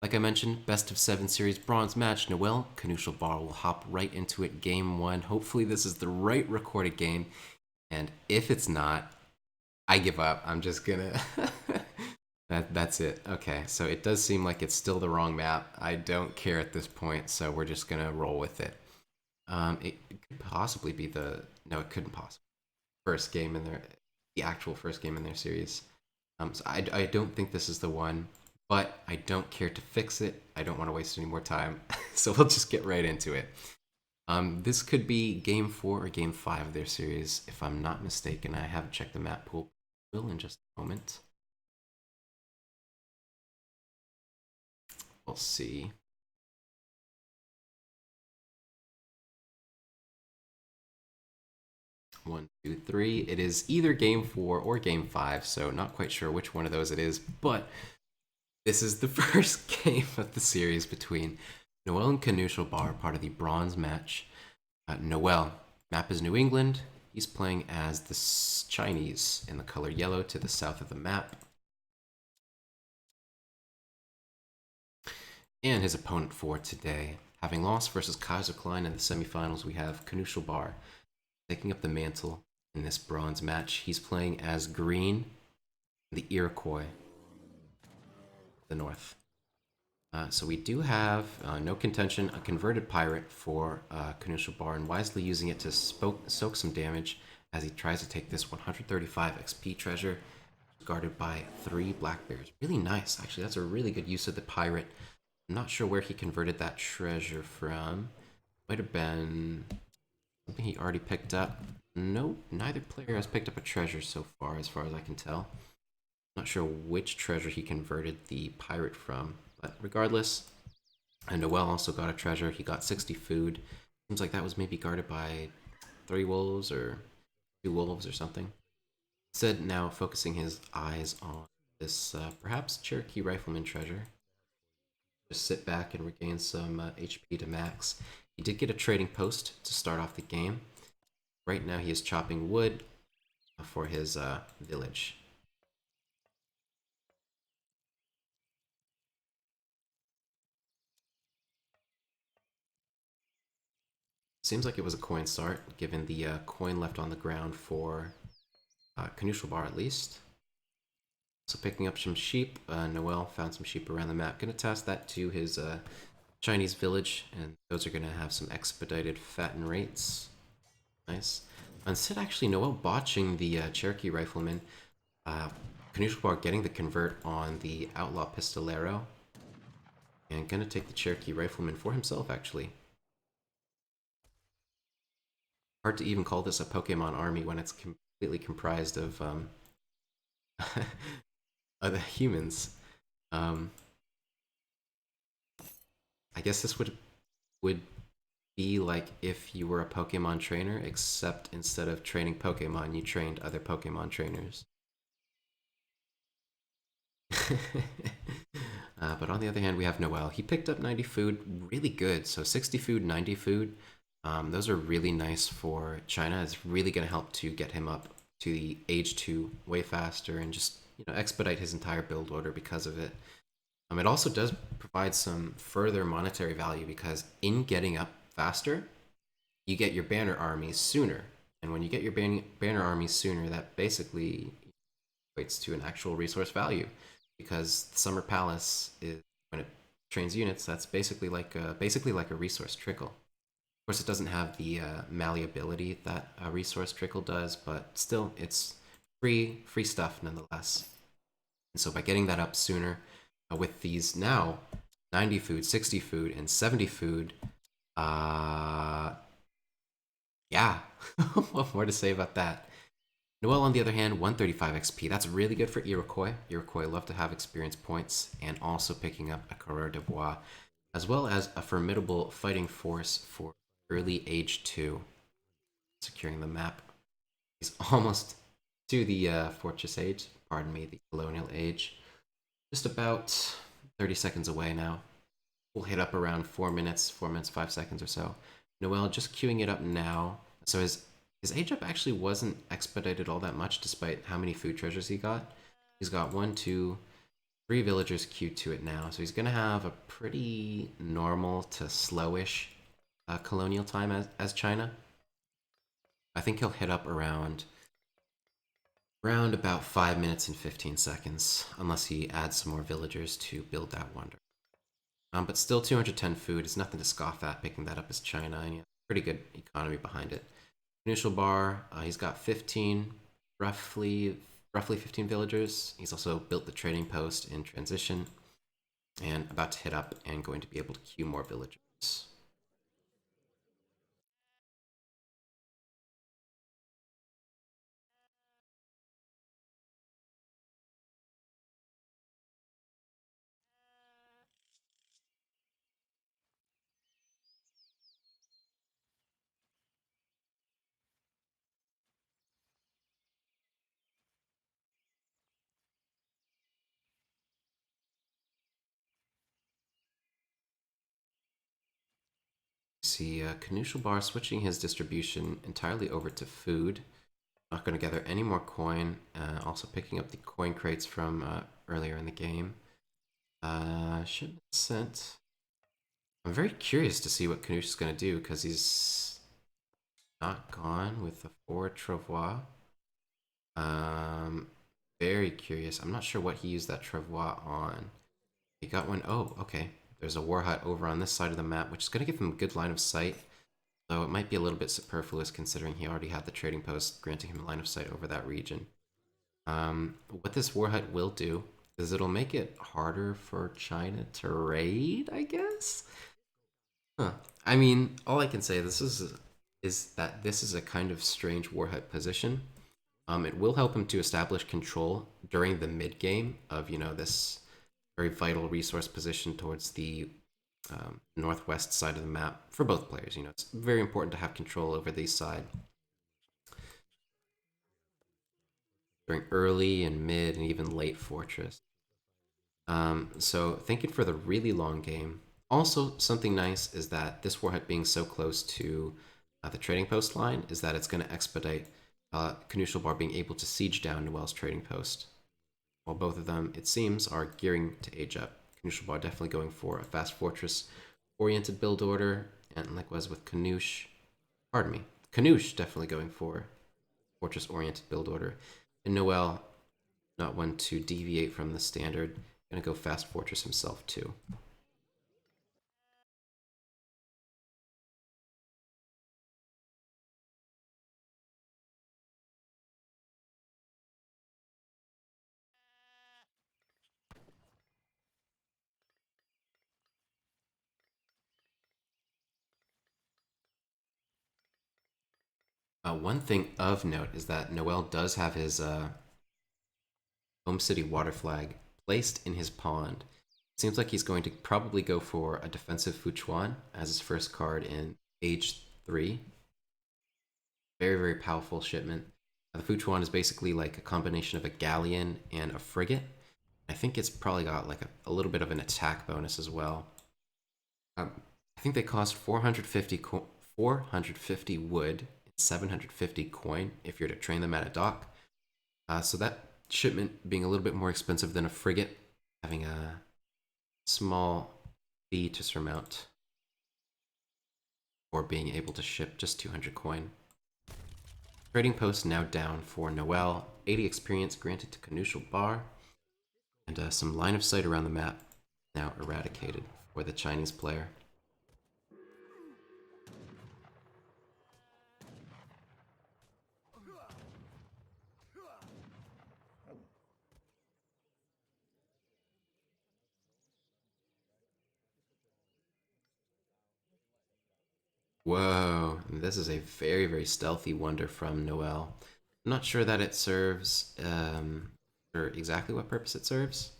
Like I mentioned, best of 7 series bronze match. n0eL, Knuschelbär will hop right into it. Game 1. Hopefully this is the right recorded game. And if it's not, I give up. I'm just gonna... that's it. Okay, so it does seem like it's still the wrong map. I don't care at this point, so we're just gonna roll with it. It could possibly be the... No, it couldn't possibly. First game in their... The actual first game in their series. So I don't think this is the one, but I don't care to fix it. I don't want to waste any more time, so we'll just get right into it. This could be game 4 or game 5 of their series, if I'm not mistaken. I haven't checked the map pool. Will in just a moment. We'll see. One, two, three. It is either game 4 or game 5, so not quite sure which one of those it is, but this is the first game of the series between n0eL and Knuschelbär, part of the bronze match. n0eL, map is New England. He's playing as the Chinese in the color yellow to the south of the map. And his opponent for today, having lost versus Kaiser Klein in the semifinals, we have Knuschelbär taking up the mantle in this bronze match. He's playing as green, the Iroquois, the north. So we do have no contention, a converted pirate for Knuschelbär, and wisely using it to soak some damage as he tries to take this 135 XP treasure, guarded by 3 black bears. Really nice, actually. That's a really good use of the pirate. I'm not sure where he converted that treasure from. Might have been something he already picked up. Nope, neither player has picked up a treasure so far as I can tell. Not sure which treasure he converted the pirate from, but regardless, and n0eL also got a treasure. He got 60 food. Seems like that was maybe guarded by 3 wolves or 2 wolves or something. Instead, now focusing his eyes on this perhaps Cherokee Rifleman treasure. Just sit back and regain some HP to max. He did get a trading post to start off the game. Right now he is chopping wood for his village. Seems like it was a coin start, given the coin left on the ground for Knuschelbär at least. So picking up some sheep. n0eL found some sheep around the map. Gonna task that to his Chinese village, and those are gonna have some expedited fatten rates. Nice. Instead, actually, n0eL botching the Cherokee Rifleman. Knuschelbär getting the convert on the Outlaw Pistolero. And gonna take the Cherokee Rifleman for himself, actually. Hard to even call this a Pokemon army when it's completely comprised of other humans. I guess this would be like if you were a Pokemon trainer, except instead of training Pokemon, you trained other Pokemon trainers. But on the other hand, we have n0eL. He picked up 90 food, really good. So 60 food, 90 food. Those are really nice for China. It's really going to help to get him up to the age 2 way faster and just expedite his entire build order because of it. It also does provide some further monetary value because in getting up faster, you get your banner armies sooner. And when you get your banner armies sooner, that basically equates to an actual resource value because the Summer Palace is when it trains units. That's basically like a resource trickle. Of course, it doesn't have the malleability that a resource trickle does, but still, it's free stuff nonetheless. And so by getting that up sooner, with these now 90 food, 60 food, and 70 food, yeah, what more to say about that? n0eL, on the other hand, 135 XP. That's really good for Iroquois. Iroquois love to have experience points, and also picking up a Coureur de Bois, as well as a formidable fighting force for early age 2. Securing the map. He's almost to the Fortress Age, pardon me, the Colonial Age. Just about 30 seconds away now. We'll hit up around 4 minutes, 5 seconds or so. n0eL just queuing it up now. So his age up actually wasn't expedited all that much despite how many food treasures he got. He's got 1, 2, 3 villagers queued to it now, so he's going to have a pretty normal to slowish colonial time as China. I think he'll hit up around about 5 minutes and 15 seconds, unless he adds some more villagers to build that wonder. But still 210 food is nothing to scoff at, picking that up as China, and he has pretty good economy behind it. Knuschelbär, he's got 15, roughly 15 villagers. He's also built the trading post in transition, and about to hit up and going to be able to queue more villagers. See Knuschelbär switching his distribution entirely over to food. Not going to gather any more coin. Also picking up the coin crates from earlier in the game. Shipment sent. I'm very curious to see what Knusch is going to do because he's not gone with the 4 Travois. Very curious. I'm not sure what he used that Travois on. He got one. Oh, okay. There's a war hut over on this side of the map, which is going to give him a good line of sight. Though it might be a little bit superfluous considering he already had the trading post granting him line of sight over that region. What this war hut will do is it'll make it harder for China to raid, I guess? Huh. I mean, all I can say is that this is a kind of strange war hut position. It will help him to establish control during the mid game of, this very vital resource position towards the northwest side of the map for both players. It's very important to have control over the side during early and mid and even late fortress. So thinking for the really long game. Also, something nice is that this war hut being so close to the trading post line is that it's going to expedite Knuschelbär being able to siege down n0eL's trading post. While both of them, it seems, are gearing to age up. Knuschelbär definitely going for a fast fortress oriented build order, and likewise with Knusch. Pardon me. Knusch definitely going for fortress oriented build order. And n0eL, not one to deviate from the standard, gonna go fast fortress himself too. One thing of note is that n0eL does have his home city water flag placed in his pond. Seems like he's going to probably go for a defensive Fuchuan as his first card in age 3. Very, very powerful shipment. The Fuchuan is basically like a combination of a galleon and a frigate. I think it's probably got like a little bit of an attack bonus as well. I think they cost 450 wood and 750 coin if you're to train them at a dock. So that shipment being a little bit more expensive than a frigate, having a small fee to surmount, or being able to ship just 200 coin. Trading post now down for n0eL, 80 experience granted to Knuschelbär, and some line of sight around the map now eradicated for the Chinese player. Whoa, this is a very, very stealthy wonder from n0eL. I'm not sure that it serves for exactly what purpose it serves.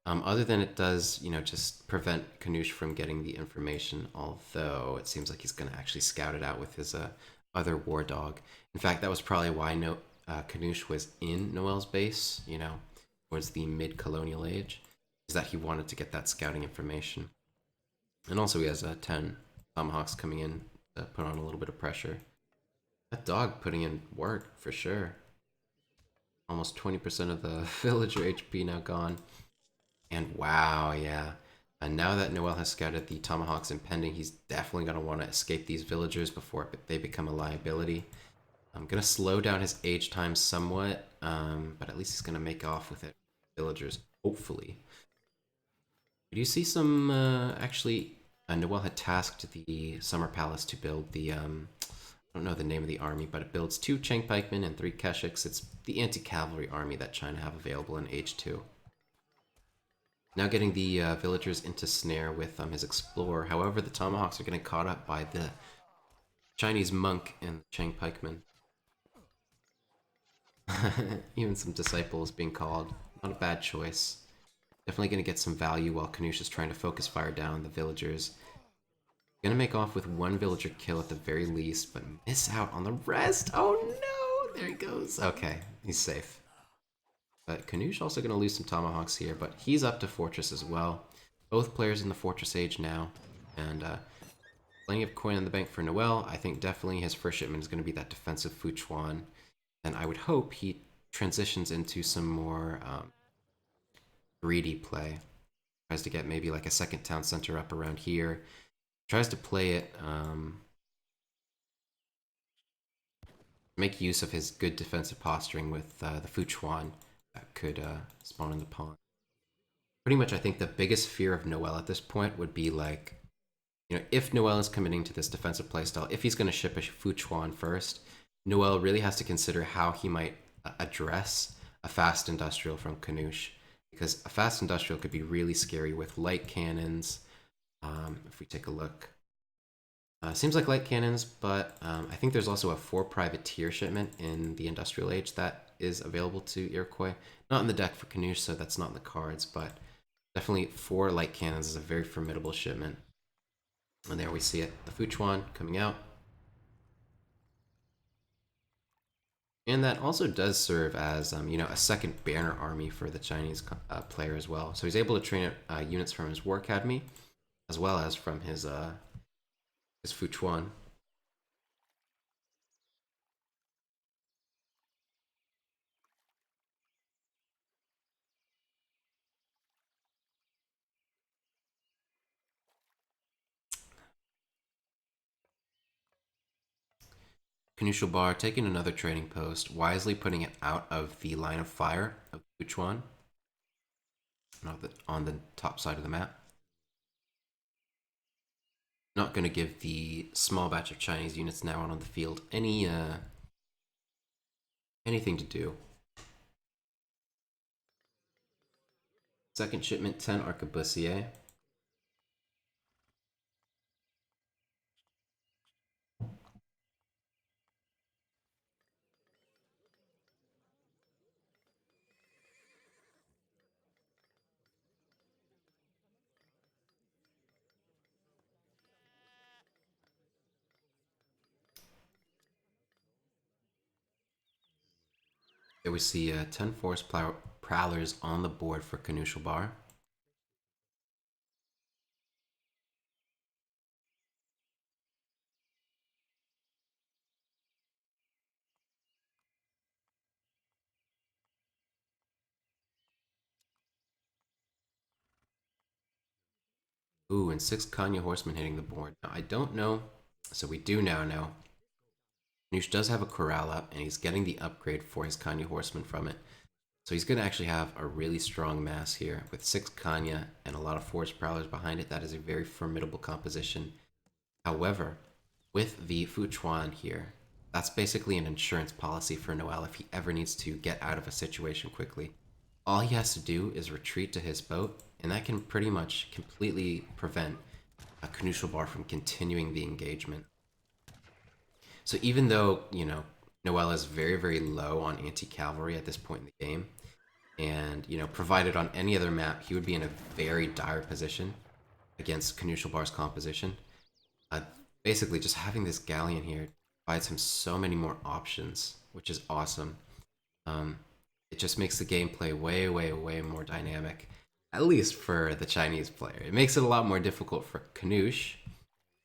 Other than it does, just prevent Knusch from getting the information, although it seems like he's going to actually scout it out with his other war dog. In fact, that was probably why Knusch was in n0eL's base, towards the mid-colonial age, is that he wanted to get that scouting information. And also he has 10 tomahawks coming in to put on a little bit of pressure. That dog putting in work, for sure. Almost 20% of the villager HP now gone. And wow, yeah. And now that n0eL has scouted the tomahawks impending, he's definitely going to want to escape these villagers before they become a liability. I'm going to slow down his age time somewhat, but at least he's going to make off with it. Villagers, hopefully. Do you see some, actually, n0eL had tasked the Summer Palace to build the, I don't know the name of the army, but it builds 2 Cheng pikemen and 3 Keshiks. It's the anti-cavalry army that China have available in Age 2. Now getting the villagers into snare with his explorer. However, the tomahawks are getting caught up by the Chinese monk and the Cheng pikeman. Even some disciples being called. Not a bad choice. Definitely going to get some value while Knusch is trying to focus fire down the villagers. Gonna make off with 1 villager kill at the very least, but miss out on the rest. Oh no! There he goes. Okay, he's safe. But Knusch also going to lose some tomahawks here, but he's up to fortress as well. Both players in the fortress age now, and plenty of coin in the bank for n0eL. I think definitely his first shipment is going to be that defensive Fuchuan, and I would hope he transitions into some more greedy play. Tries to get maybe like a second town center up around here. Tries to play it, make use of his good defensive posturing with the Fuchuan that could spawn in the pond. Pretty much, I think the biggest fear of n0eL at this point would be like, if n0eL is committing to this defensive playstyle, if he's going to ship a Fuchuan first, n0eL really has to consider how he might address a fast industrial from Knusch, because a fast industrial could be really scary with light cannons. If we take a look, seems like light cannons, but I think there's also a 4 privateer shipment in the industrial age that is available to Iroquois. Not in the deck for Knusch, so that's not in the cards, but definitely 4 light cannons is a very formidable shipment. And there we see it, the Fuchuan coming out. And that also does serve as, a second banner army for the Chinese player as well. So he's able to train units from his War Academy, as well as from his Fuchuan. Knuschelbär taking another trading post, wisely putting it out of the line of fire of Fuchuan, on the top side of the map. Not going to give the small batch of Chinese units now out on the field anything to do. Second shipment, 10 arquebusiers. There we see 10 force prowlers on the board for Knuschelbär. Ooh, and 6 Kanya horsemen hitting the board. Now, I don't know, so we do now know. Knusch does have a corral up, and he's getting the upgrade for his Kanya horsemen from it. So he's going to actually have a really strong mass here with 6 Kanya and a lot of force prowlers behind it. That is a very formidable composition. However, with the Fuchuan here, that's basically an insurance policy for n0eL if he ever needs to get out of a situation quickly. All he has to do is retreat to his boat, and that can pretty much completely prevent a Knuschelbär from continuing the engagement. So even though, n0eL is very, very low on anti-cavalry at this point in the game, and, provided on any other map, he would be in a very dire position against Knuschelbär's composition. Basically, just having this galleon here provides him so many more options, which is awesome. It just makes the gameplay way, way, way more dynamic, at least for the Chinese player. It makes it a lot more difficult for Knusch,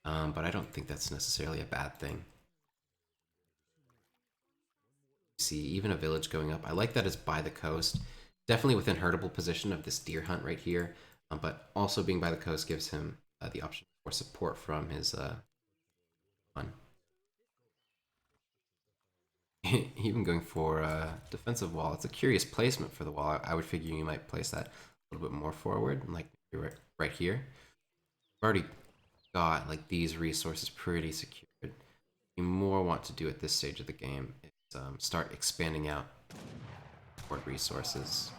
but I don't think that's necessarily a bad thing. See, even a village going up. I like that it's by the coast. Definitely within herdable position of this deer hunt right here, but also being by the coast gives him the option for support from his one. Even going for defensive wall, it's a curious placement for the wall. I would figure you might place that a little bit more forward, like right here. I've already got like these resources pretty secured. You more want to do at this stage of the game is start expanding out toward resources.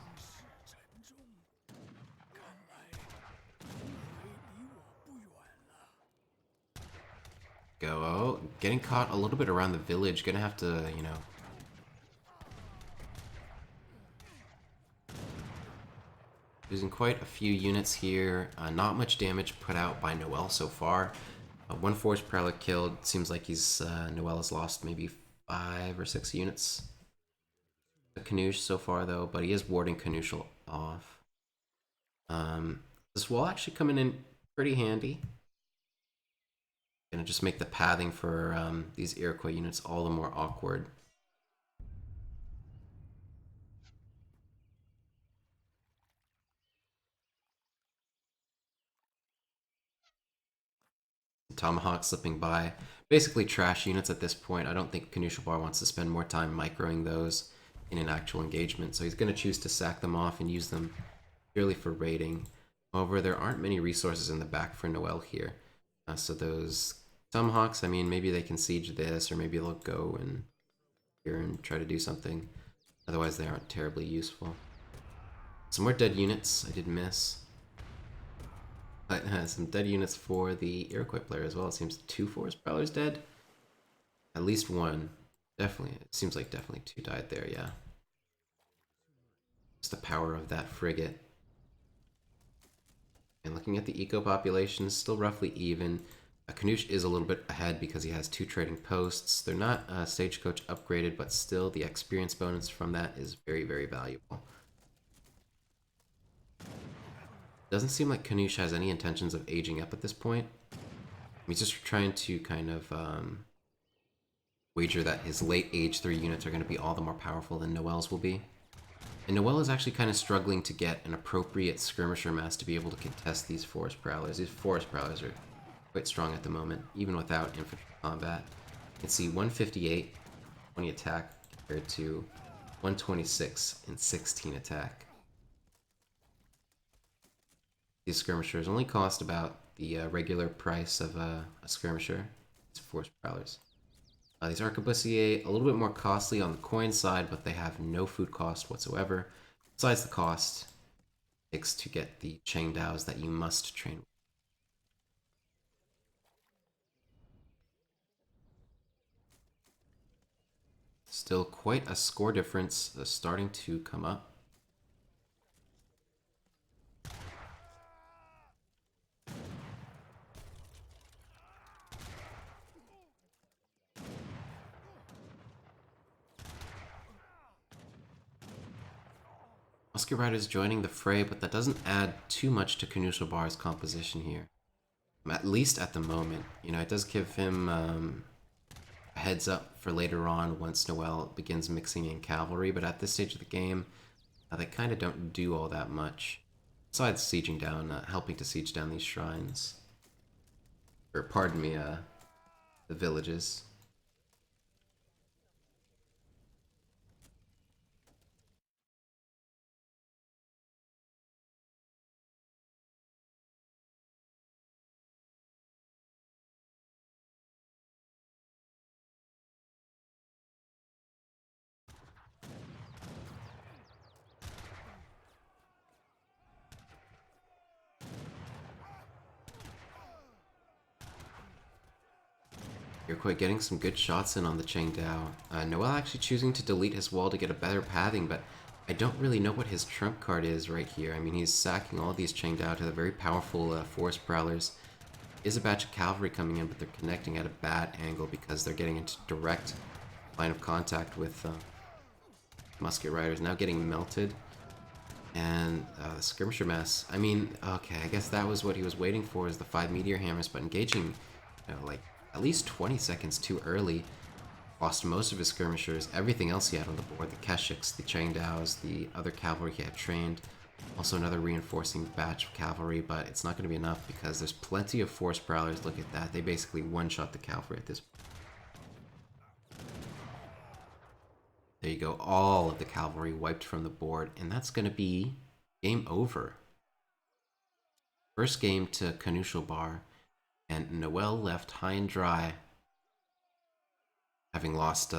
Go. Oh, getting caught a little bit around the village. Gonna have to, you know. Losing quite a few units here. Not much damage put out by n0eL so far. One Forest Prowler killed. Seems like n0eL has lost maybe 5 or 6 units. Knusch so far though, but he is warding Knuschel off. This wall actually coming in pretty handy. Gonna just make the pathing for these Iroquois units all the more awkward. Tomahawk slipping by. Basically trash units at this point. I don't think Knuschelbär wants to spend more time microing those in an actual engagement, so he's going to choose to sack them off and use them purely for raiding. However, there aren't many resources in the back for n0eL here. So those Tomahawks, I mean, maybe they can siege this, or maybe they'll go and here and try to do something. Otherwise, they aren't terribly useful. Some more dead units I did miss. But some dead units for the Iroquois player as well. It seems 2 Forest Prowlers dead. At least 1. Definitely. It seems like definitely 2 died there, yeah. Just the power of that frigate. And looking at the eco population, still roughly even. Knusch is a little bit ahead because he has 2 trading posts. They're not stagecoach upgraded, but still the experience bonus from that is very, very valuable. Doesn't seem like Knusch has any intentions of aging up at this point. He's just trying to kind of wager that his late age 3 units are going to be all the more powerful than n0eL's will be. And n0eL is actually kind of struggling to get an appropriate skirmisher mass to be able to contest these Forest Prowlers. These Forest Prowlers are quite strong at the moment, even without infantry combat. You can see 158, 20 attack compared to 126 and 16 attack. These skirmishers only cost about the regular price of a skirmisher. These Forest Prowlers. These Arquebusiers, a little bit more costly on the coin side, but they have no food cost whatsoever. Besides the cost it takes to get the Chang Daos that you must train with. Still quite a score difference starting to come up. Musket Riders joining the fray, but that doesn't add too much to Knuschelbär's composition here. At least at the moment. You know, it does give him a heads up for later on once n0eL begins mixing in cavalry, but at this stage of the game, they kind of don't do all that much. Besides sieging down, helping to siege down these shrines. Or, pardon me, the villages. Iroquois getting some good shots in on the Chang Dao. n0eL actually choosing to delete his wall to get a better pathing, but I don't really know what his trump card is right here. I mean, he's sacking all these Chang Dao to the very powerful Forest Prowlers. Is a batch of cavalry coming in, but they're connecting at a bad angle because they're getting into direct line of contact with Musket Riders. Now getting melted. And the skirmisher mass. I mean, okay, I guess that was what he was waiting for, is the 5 meteor hammers, but engaging, you know, like at least 20 seconds too early. Lost most of his skirmishers, everything else he had on the board, the Keshiks, the Changdaos, the other cavalry he had trained. Also another reinforcing batch of cavalry, but it's not going to be enough because there's plenty of force prowlers. Look at that. They basically one-shot the cavalry at this point. There you go. All of the cavalry wiped from the board, and that's going to be game over. First game to Knuschelbär, and n0eL left high and dry, having lost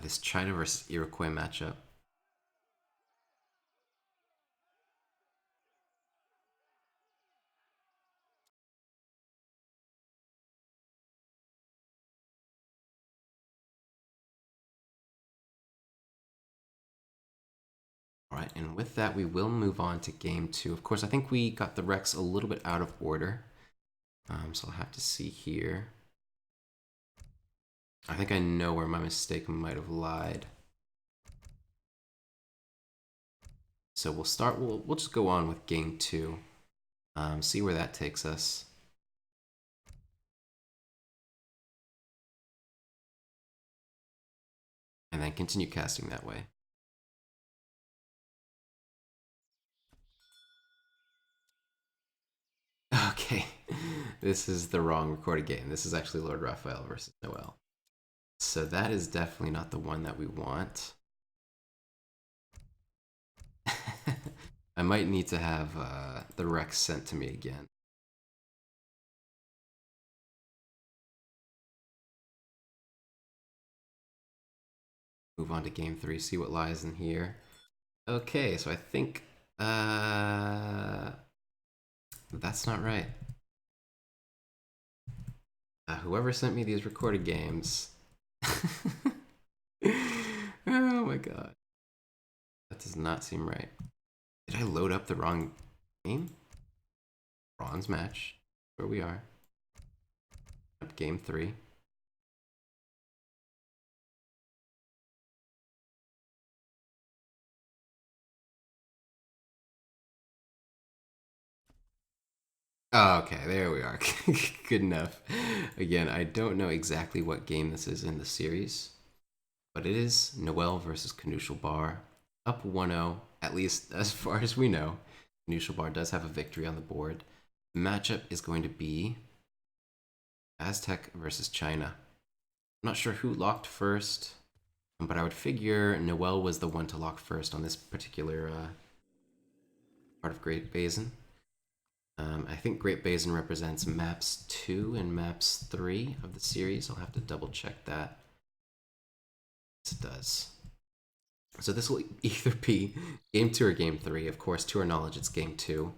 this China versus Iroquois matchup. Alright, and with that we will move on to game 2. Of course, I think we got the Rex a little bit out of order. So I'll have to see here. I think I know where my mistake might have lied. So we'll start, we'll just go on with game 2. See where that takes us. And then continue casting that way. Okay, this is the wrong recorded game. This is actually Lord Raphael versus n0eL. So that is definitely not the one that we want. I might need to have the Rex sent to me again. Move on to game 3, see what lies in here. Okay, so I think that's not right. Whoever sent me these recorded games. Oh my god. That does not seem right. Did I load up the wrong game? Bronze match. Where we are. Up game 3. Oh, okay, there we are. Good enough. Again, I don't know exactly what game this is in the series, but it is n0eL versus Knuschelbär. Up 1-0, at least as far as we know. Knuschelbär does have a victory on the board. The matchup is going to be Aztec versus China. I'm not sure who locked first, but I would figure n0eL was the one to lock first on this particular part of Great Basin. I think Great Basin represents maps 2 and maps 3 of the series. I'll have to double check that. Yes, it does. So this will either be game 2 or game 3. Of course, to our knowledge, it's game 2,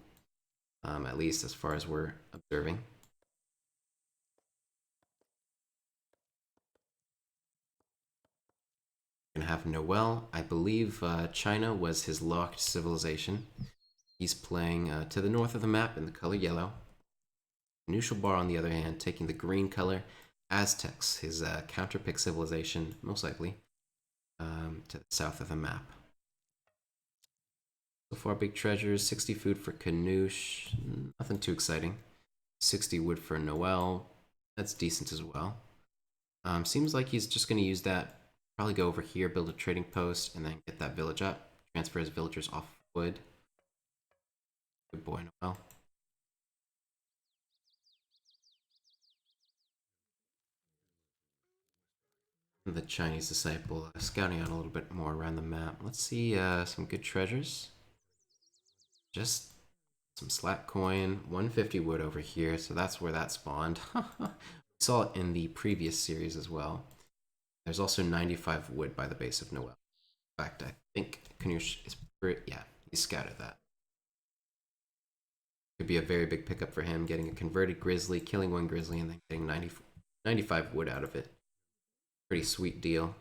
at least as far as we're observing. We're gonna have n0eL. I believe China was his locked civilization. He's playing to the north of the map in the color yellow. Knuschelbär, on the other hand, taking the green color. Aztecs, his counterpick civilization, most likely, to the south of the map. So far, big treasures, 60 food for Knusch, nothing too exciting. 60 wood for n0eL, that's decent as well. Seems like he's just going to use that, probably go over here, build a trading post, and then get that village up. Transfer his villagers off wood. Good boy, n0eL. The Chinese disciple scouting out a little bit more around the map. Let's see some good treasures. Just some slack coin, 150 wood over here, so that's where that spawned. We saw it in the previous series as well. There's also 95 wood by the base of n0eL. In fact, I think Knusch is yeah, he scouted that. Could be a very big pickup for him, getting a converted grizzly, killing one grizzly, and then getting 95 wood out of it. Pretty sweet deal.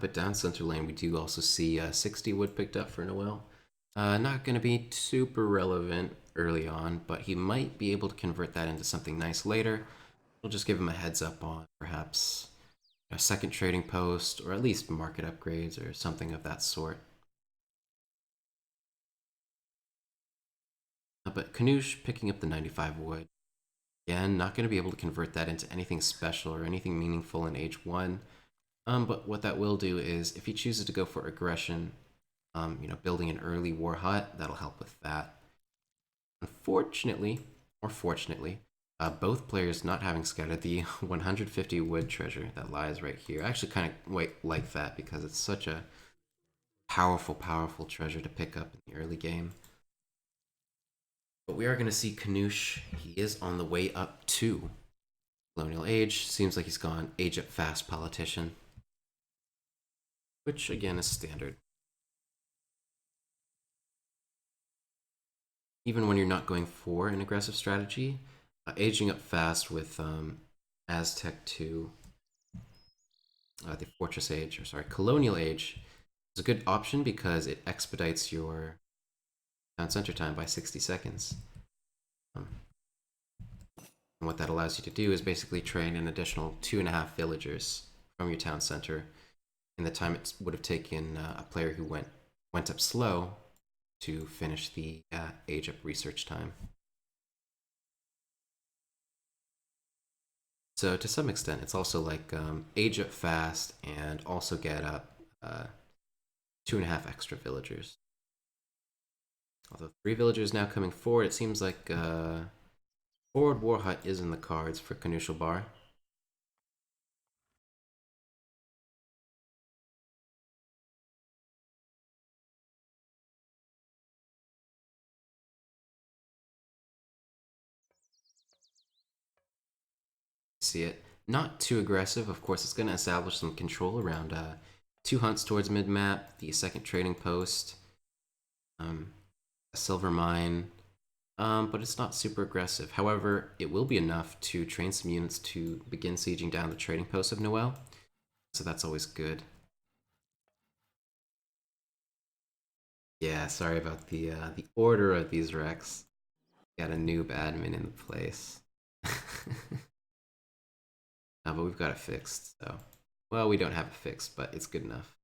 But down center lane, we do also see 60 wood picked up for n0eL. Not going to be super relevant early on, but he might be able to convert that into something nice later. We'll just give him a heads up on perhaps a second trading post, or at least market upgrades or something of that sort. But Knusch picking up the 95 wood. Again, not going to be able to convert that into anything special or anything meaningful in age 1. But what that will do is, if he chooses to go for aggression, building an early war hut, that'll help with that. Unfortunately, or fortunately, both players not having scouted the 150 wood treasure that lies right here. I actually kind of like that because it's such a powerful treasure to pick up in the early game. But we are going to see Knusch. He is on the way up to colonial age. Seems like he's gone age up fast politician, which again is standard. Even when you're not going for an aggressive strategy, aging up fast with Aztec 2, the Fortress Age, or sorry, Colonial Age, is a good option because it expedites your town center time by 60 seconds. And what that allows you to do is basically train an additional 2.5 villagers from your town center in the time it would have taken a player who went up slow to finish the age up research time. So to some extent, it's also like age up fast and also get up 2.5 extra villagers. Although 3 villagers now coming forward, it seems like forward war hut is in the cards for Knuschelbär. See it. Not too aggressive. Of course, it's going to establish some control around 2 hunts towards mid-map, the second trading post, a silver mine, but it's not super aggressive. However, it will be enough to train some units to begin sieging down the trading post of n0eL, so that's always good. Yeah, sorry about the order of these wrecks. Got a noob admin in the place. But we've got it fixed, so... Well, we don't have it fixed, but it's good enough.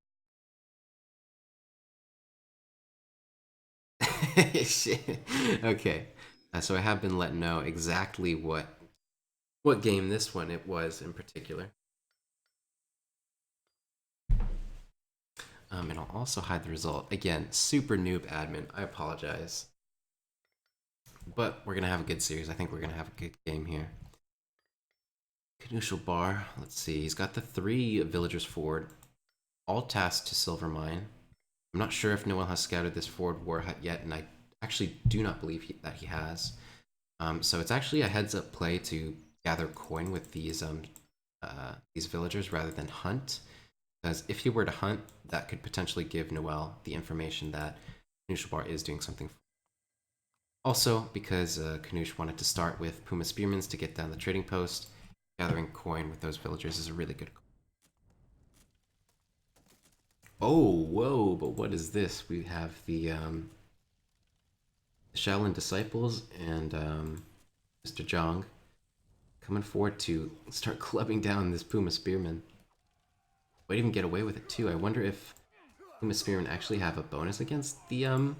Okay, so I have been let know exactly what game this one it was in particular. And I'll also hide the result. Again, super noob admin. I apologize. But we're going to have a good series. I think we're going to have a good game here. Knuschelbär, let's see. He's got the 3 villagers forward, all tasked to silver mine. I'm not sure if n0eL has scouted this forward war hut yet, and I actually do not believe that he has. So it's actually a heads-up play to gather coin with these villagers rather than hunt. Because if you were to hunt, that could potentially give n0eL the information that Knuschelbär is doing something. Also, because Knusch wanted to start with Puma Spearmans to get down the trading post, gathering coin with those villagers is a really good call. Oh, whoa, but what is this? We have the Shaolin Disciples and Mr. Zhang coming forward to start clubbing down this Puma Spearman. Might even get away with it too. I wonder if Puma Spearmen actually have a bonus against the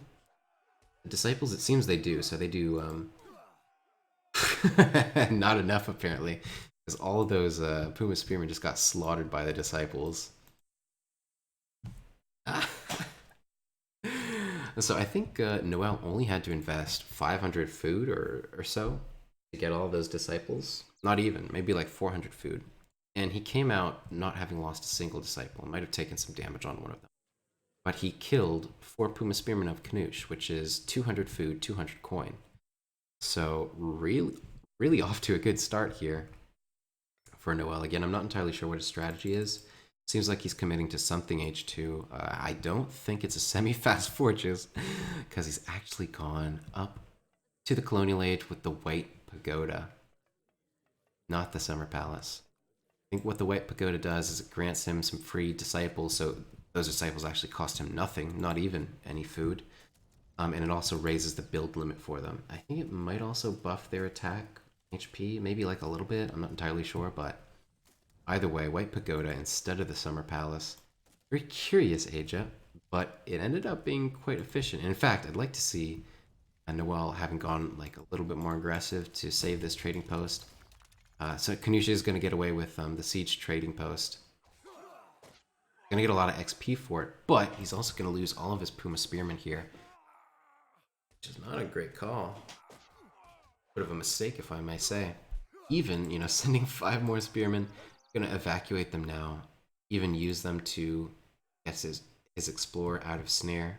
Disciples. It seems they do, so they do not enough apparently, because all of those Puma Spearmen just got slaughtered by the Disciples. So I think n0eL only had to invest 500 food or so to get all those Disciples. Not even, maybe like 400 food. And he came out not having lost a single Disciple. Might have taken some damage on one of them. But he killed 4 Puma Spearmen of Knusch, which is 200 food, 200 coin. So really off to a good start here for n0eL. Again, I'm not entirely sure what his strategy is. Seems like he's committing to something H2. I don't think it's a semi-fast fortress, because he's actually gone up to the Colonial Age with the White Pagoda, not the Summer Palace. think what the White Pagoda does is it grants him some free disciples, so those disciples actually cost him nothing, not even any food. And it also raises the build limit for them. I think it might also buff their attack HP, maybe like a little bit, I'm not entirely sure, but either way, White Pagoda instead of the Summer Palace. Very curious, Aja, but it ended up being quite efficient. And in fact, I'd like to see n0eL having gone like a little bit more aggressive to save this trading post. So Knuschelbär is going to get away with the siege trading post. Going to get a lot of XP for it, but he's also going to lose all of his Puma Spearmen here, which is not a great call. Bit of a mistake, if I may say. Even, you know, sending 5 more Spearmen, going to evacuate them now. Even use them to get his Explorer out of snare.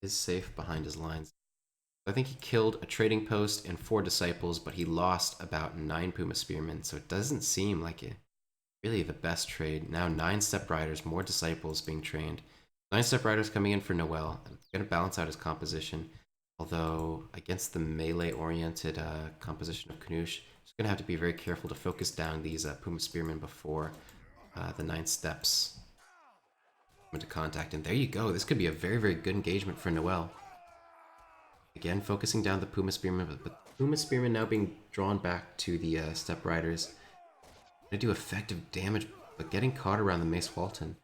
Is safe behind his lines. I think he killed a trading post and 4 disciples, but he lost about 9 Puma Spearmen, so it doesn't seem like it really the best trade. Now 9 Step Riders, more disciples being trained. 9 Step Riders coming in for n0eL. It's going to balance out his composition, although against the melee-oriented composition of Knusch, he's going to have to be very careful to focus down these Puma Spearmen before the 9 steps into contact. And there you go. This could be a very, very good engagement for n0eL. Again, focusing down the Puma Spearmen, but the Puma Spearmen now being drawn back to the Step Riders. They do effective damage, but getting caught around the Mace Walton.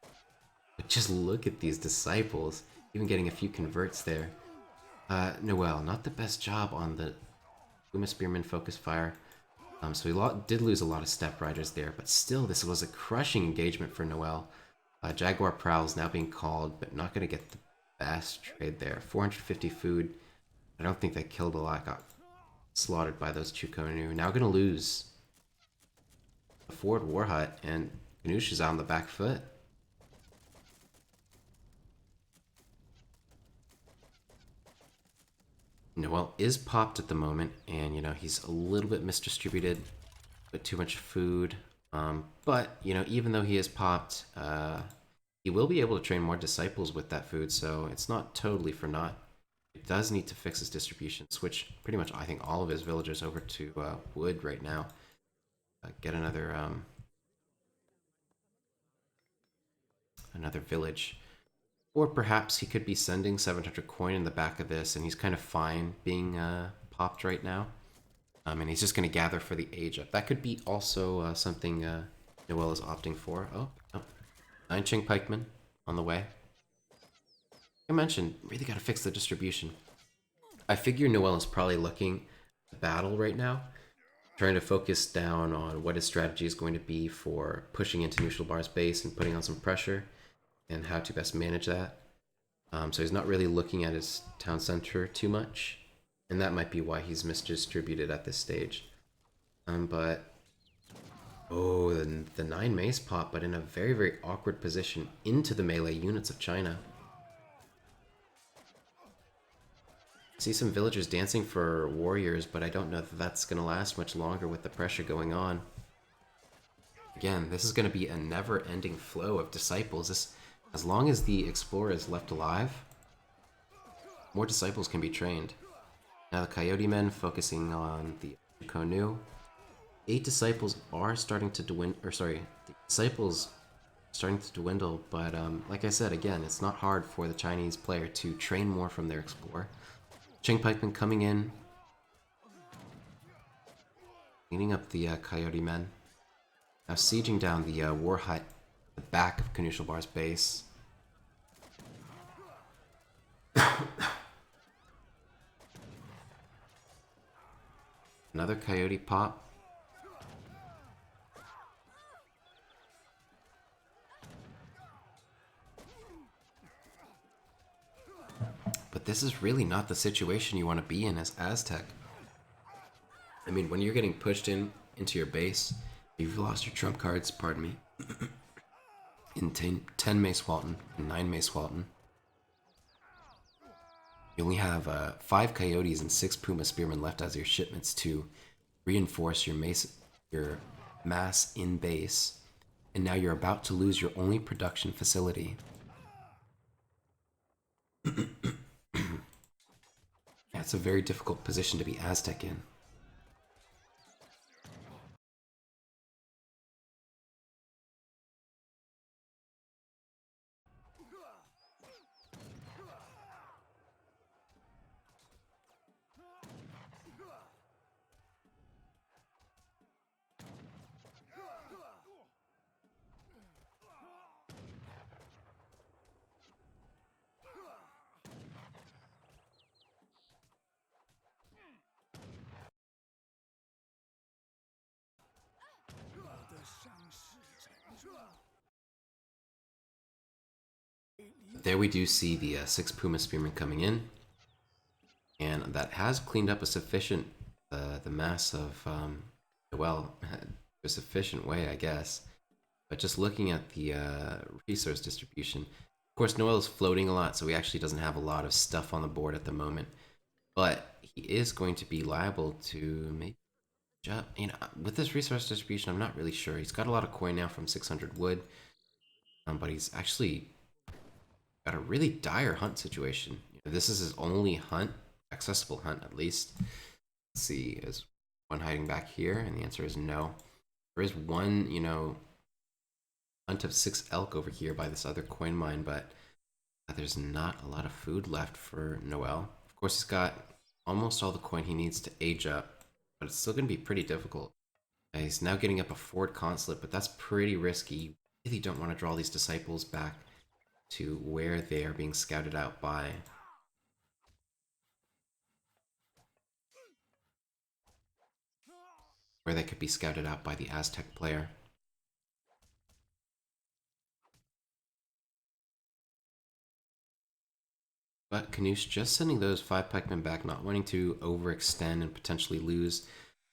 But just look at these disciples, even getting a few converts there. n0eL, not the best job on the Puma Spearmen focus fire. So he did lose a lot of Step Riders there, but still, this was a crushing engagement for n0eL. Jaguar Prowls now being called, but not going to get the best trade there. 450 food. I don't think they killed a lot, got slaughtered by those Chukonu. Now going to lose the Ford War Hut, and Knusch is on the back foot. n0eL is popped at the moment, and you know he's a little bit misdistributed, but too much food. But you know, even though he is popped, he will be able to train more disciples with that food, so it's not totally for naught. It does need to fix his distribution, switch pretty much I think all of his villagers over to wood right now. Get another village. Or perhaps he could be sending 700 coin in the back of this, and he's kind of fine being popped right now. And he's just going to gather for the age up. That could be also something n0eL is opting for. Oh, 9 Ching Pikemen on the way. I mentioned, really got to fix the distribution. I figure n0eL is probably looking at battle right now, trying to focus down on what his strategy is going to be for pushing into Knuschelbär's base and putting on some pressure, and how to best manage that. So he's not really looking at his town center too much, and that might be why he's misdistributed at this stage. But oh, the 9 mace pop, but in a very, very awkward position into the melee units of China. See some villagers dancing for warriors, but I don't know that that's going to last much longer with the pressure going on. Again, this is going to be a never-ending flow of disciples. As long as the explorer is left alive, more disciples can be trained. Now the Coyote men focusing on the Konu. 8 disciples are starting to dwindle, the disciples starting to dwindle, but like I said, again, it's not hard for the Chinese player to train more from their explorer. Ching Pikemen coming in, cleaning up the Coyote men. Now sieging down the War Hut, the back of Knuschelbär's base. Another Coyote pop. But this is really not the situation you want to be in as Aztec. I mean, when you're getting pushed into your base, you've lost your trump cards, pardon me, in 10 Mace Walton and 9 Mace Walton. You only have 5 Coyotes and 6 Puma Spearmen left as your shipments to reinforce your mass in base, and now you're about to lose your only production facility. That's a very difficult position to be Aztec in. There we do see the 6 Puma Spearmen coming in, and that has cleaned up a sufficient, the mass of, well, a sufficient way, I guess. But just looking at the resource distribution, of course, n0eL is floating a lot, so he actually doesn't have a lot of stuff on the board at the moment. But he is going to be liable to maybe, you know, with this resource distribution, I'm not really sure. He's got a lot of coin now from 600 wood, but he's actually got a really dire hunt situation. This is his only hunt, accessible hunt at least. Let's see, is one hiding back here? And the answer is no. There is one, you know, hunt of 6 elk over here by this other coin mine, but there's not a lot of food left for n0eL. Of course, he's got almost all the coin he needs to age up, but it's still going to be pretty difficult. He's now getting up a forward consulate, but that's pretty risky. You really don't want to draw these disciples back to where they are being scouted out by. Where they could be scouted out by the Aztec player. But Knusch just sending those 5 pikemen back, not wanting to overextend and potentially lose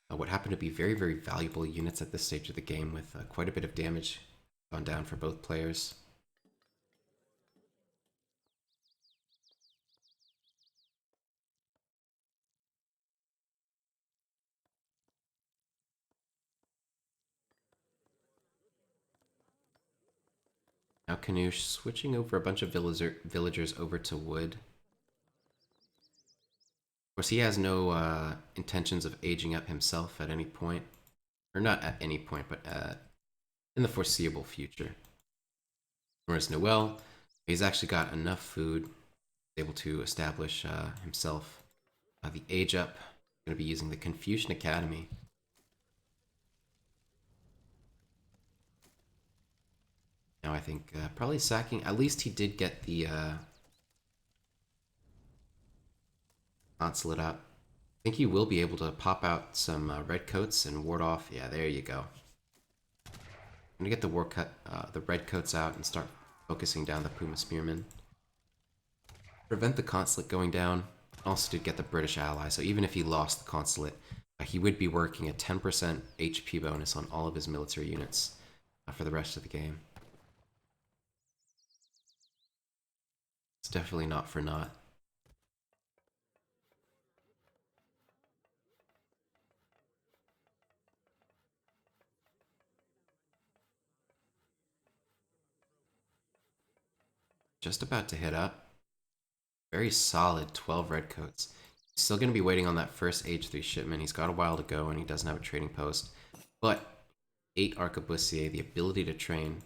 what happen to be very, very valuable units at this stage of the game, with quite a bit of damage gone down for both players. Now Knusch switching over a bunch of villagers over to wood. Of course, he has no intentions of aging up himself at any point. Or not at any point, but in the foreseeable future. Whereas n0eL, he's actually got enough food, able to establish himself. The age up, going to be using the Confucian Academy. Now I think probably sacking, at least he did get the consulate up. I think he will be able to pop out some red coats and ward off. Yeah, there you go. I'm gonna get the red coats out and start focusing down the Puma Spearmen. Prevent the consulate going down. Also did get the British ally, so even if he lost the consulate, he would be working a 10% HP bonus on all of his military units for the rest of the game. It's definitely not for naught. Just about to hit up. Very solid 12 redcoats. He's still going to be waiting on that first H3 shipment. He's got a while to go and he doesn't have a trading post. But 8 Arquebusier, the ability to train,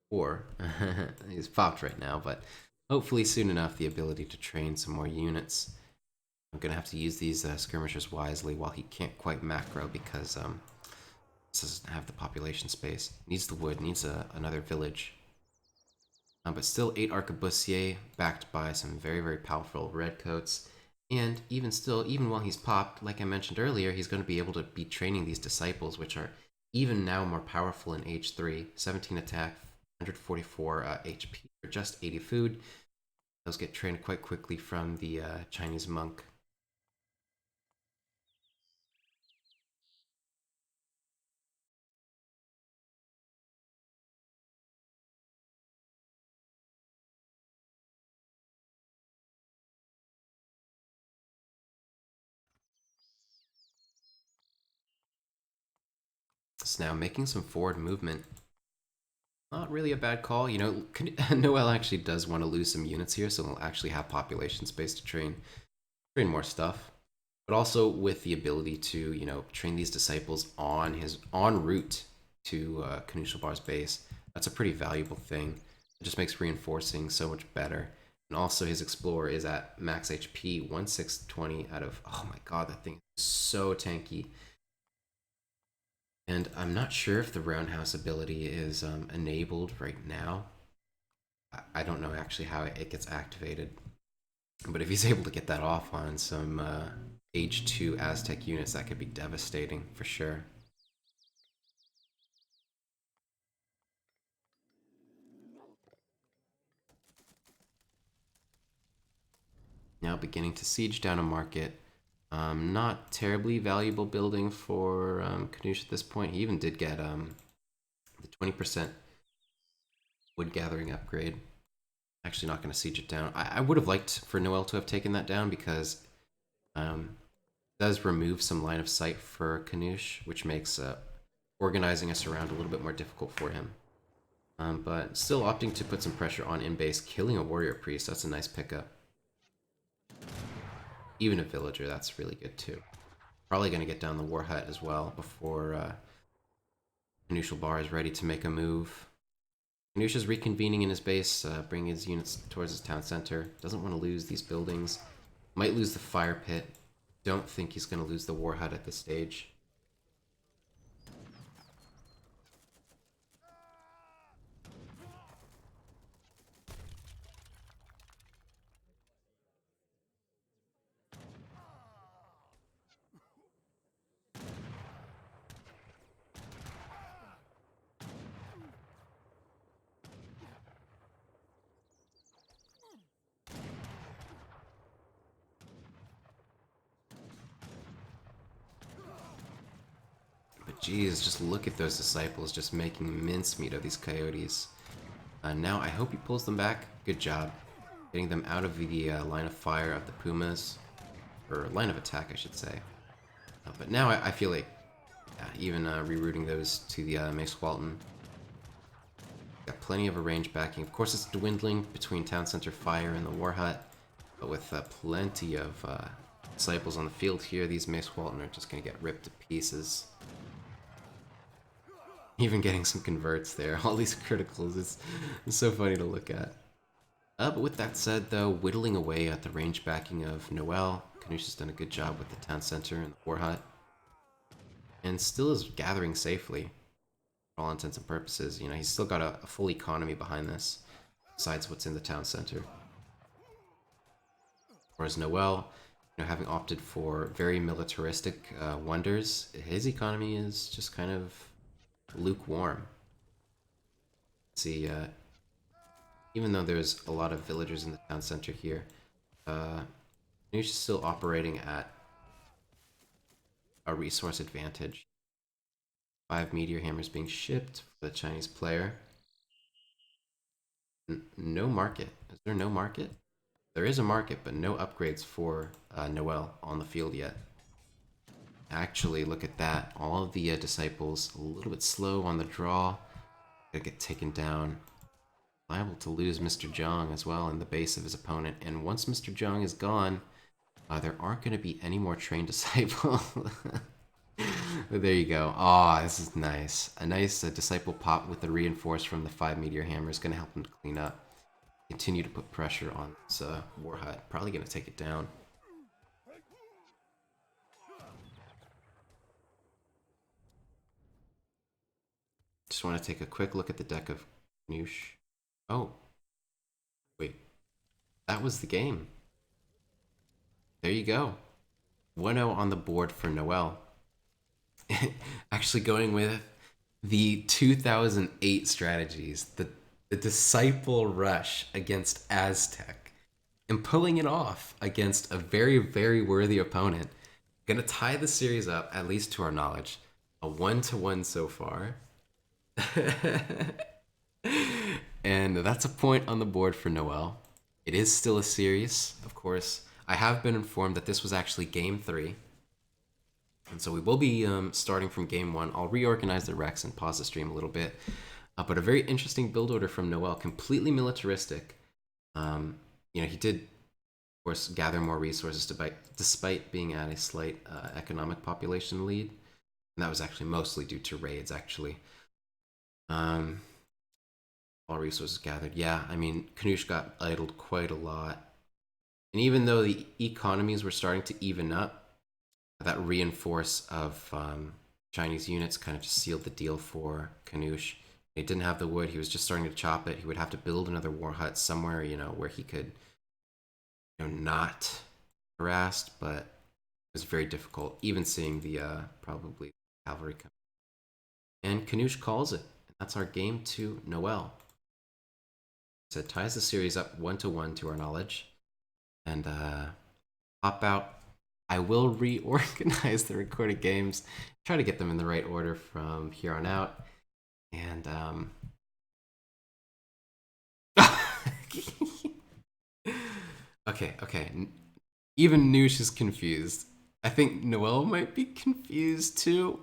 or he's popped right now, but hopefully soon enough the ability to train some more units. I'm going to have to use these skirmishers wisely while he can't quite macro because this doesn't have the population space. Needs the wood, needs another village. But still 8 Arquebusier backed by some very, very powerful redcoats. And even still, even while he's popped, like I mentioned earlier, he's going to be able to be training these disciples, which are even now more powerful in H3. 17 attack, 144 HP for just 80 food. Those get trained quite quickly from the Chinese monk. So now making some forward movement. Not really a bad call. You know, n0eL actually does want to lose some units here, so they'll actually have population space to train more stuff. But also with the ability to, you know, train these disciples on his en route to Knuschelbär's base. That's a pretty valuable thing. It just makes reinforcing so much better. And also his Explorer is at max HP, 1620 out of, oh my god, that thing is so tanky. And I'm not sure if the roundhouse ability is enabled right now. I don't know actually how it gets activated. But if he's able to get that off on some Age 2 Aztec units, that could be devastating for sure. Now beginning to siege down a market. Not terribly valuable building for Knusch at this point. He even did get the 20% wood gathering upgrade. Actually not going to siege it down. I would have liked for n0eL to have taken that down because it does remove some line of sight for Knusch, which makes organizing us around a little bit more difficult for him. But still opting to put some pressure on in-base, killing a warrior priest. That's a nice pickup. Even a villager, that's really good too. Probably going to get down the war hut as well before Knuschelbär is ready to make a move. Knusch is reconvening in his base, bringing his units towards his town center. Doesn't want to lose these buildings. Might lose the fire pit. Don't think he's going to lose the war hut at this stage. Jeez, just look at those disciples just making mincemeat of these coyotes. Now I hope he pulls them back. Good job. Getting them out of the line of fire of the pumas. Or line of attack, I should say. But now I feel like even rerouting those to the Mace Walton. Got plenty of a range backing. Of course it's dwindling between town center fire and the war hut. But with plenty of disciples on the field here, these Mace Walton are just going to get ripped to pieces. Even getting some converts there, all these criticals, it's so funny to look at. But with that said though, whittling away at the range backing of n0eL, Knusch has done a good job with the town center and the war hut. And still is gathering safely, for all intents and purposes. You know, he's still got a full economy behind this, besides what's in the town center. Whereas n0eL, you know, having opted for very militaristic wonders, his economy is just kind of lukewarm. See, even though there's a lot of villagers in the town center here, Knusch is still operating at a resource advantage. 5 meteor hammers being shipped for the Chinese player. No market. Is there no market? There is a market, but no upgrades for n0eL on the field yet. Actually, look at that. All of the disciples a little bit slow on the draw. Gonna get taken down. Liable to lose Mr. Zhang as well in the base of his opponent. And once Mr. Zhang is gone, there aren't going to be any more trained disciples. But there you go. Ah, this is nice. A nice disciple pop with the reinforce from the 5 meteor hammer is going to help him to clean up. Continue to put pressure on this war hut. Probably going to take it down. Just want to take a quick look at the deck of Knusch. Oh. Wait. That was the game. There you go. 1-0 on the board for n0eL. Actually going with the 2008 strategies. The Disciple Rush against Aztec. And pulling it off against a very, very worthy opponent. Gonna tie the series up, at least to our knowledge. A 1-1 so far. And that's a point on the board for n0eL. It is still a series, of course. I have been informed that this was actually game 3. And so we will be starting from game one. I'll reorganize the Rex and pause the stream a little bit. But a very interesting build order from n0eL, completely militaristic. He did, of course, gather more resources despite being at a slight economic population lead. And that was actually mostly due to raids, actually. All resources gathered. Yeah, I mean, Knusch got idled quite a lot. And even though the economies were starting to even up, that reinforce of Chinese units kind of just sealed the deal for Knusch. He didn't have the wood. He was just starting to chop it. He would have to build another war hut somewhere, where he could, not harassed, but it was very difficult, even seeing the probably cavalry come. And Knusch calls it. And that's our game to n0eL. So it ties the series up 1-1 to our knowledge. And pop out. I will reorganize the recorded games, try to get them in the right order from here on out. And okay. Even Noosh is confused. I think n0eL might be confused too.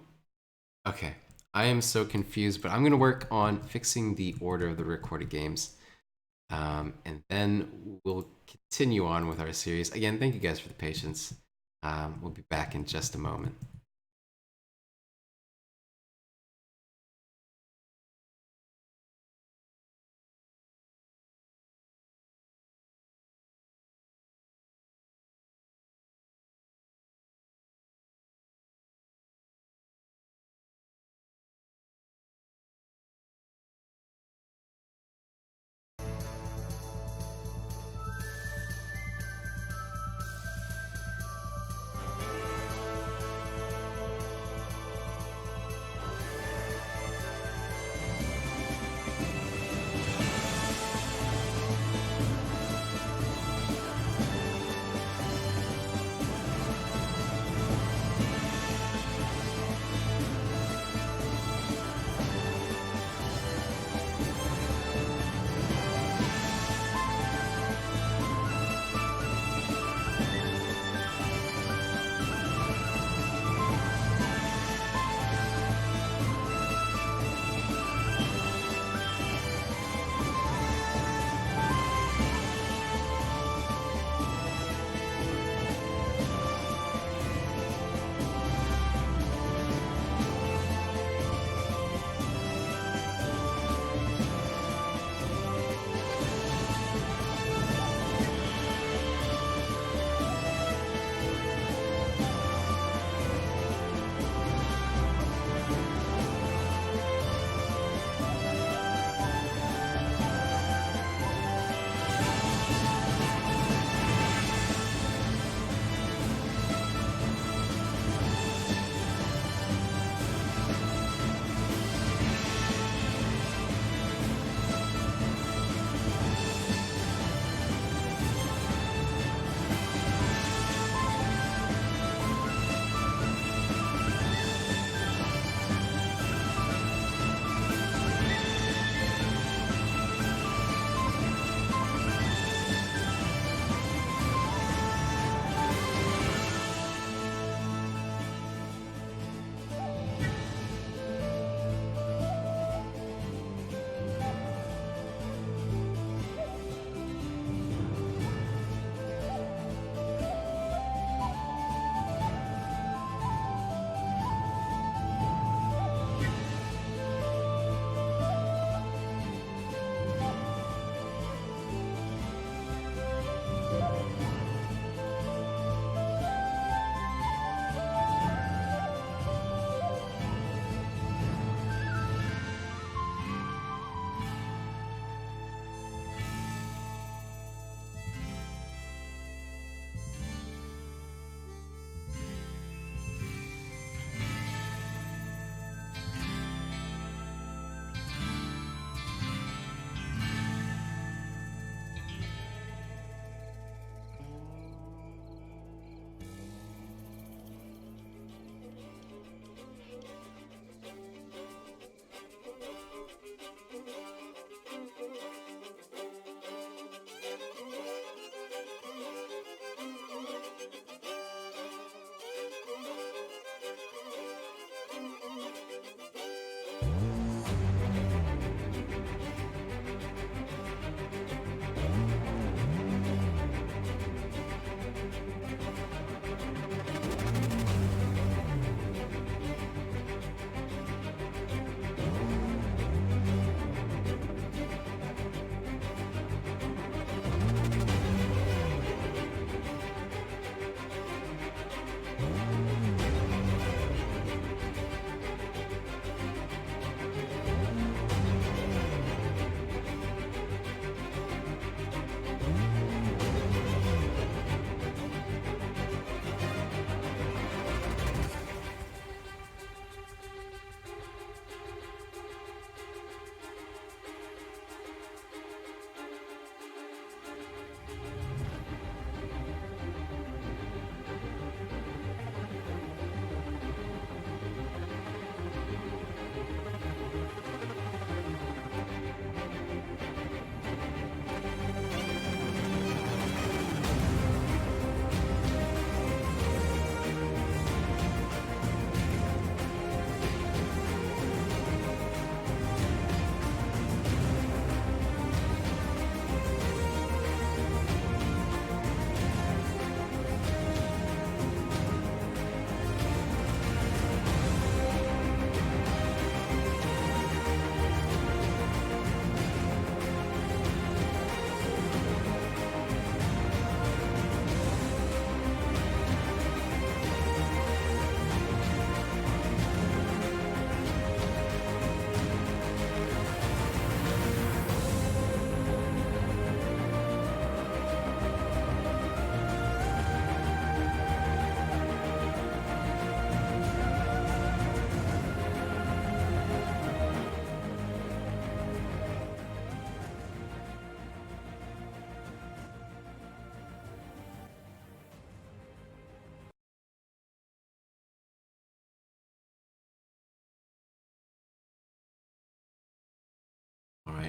Okay, I am so confused, but I'm gonna work on fixing the order of the recorded games. And then we'll continue on with our series. Again, thank you guys for the patience. We'll be back in just a moment.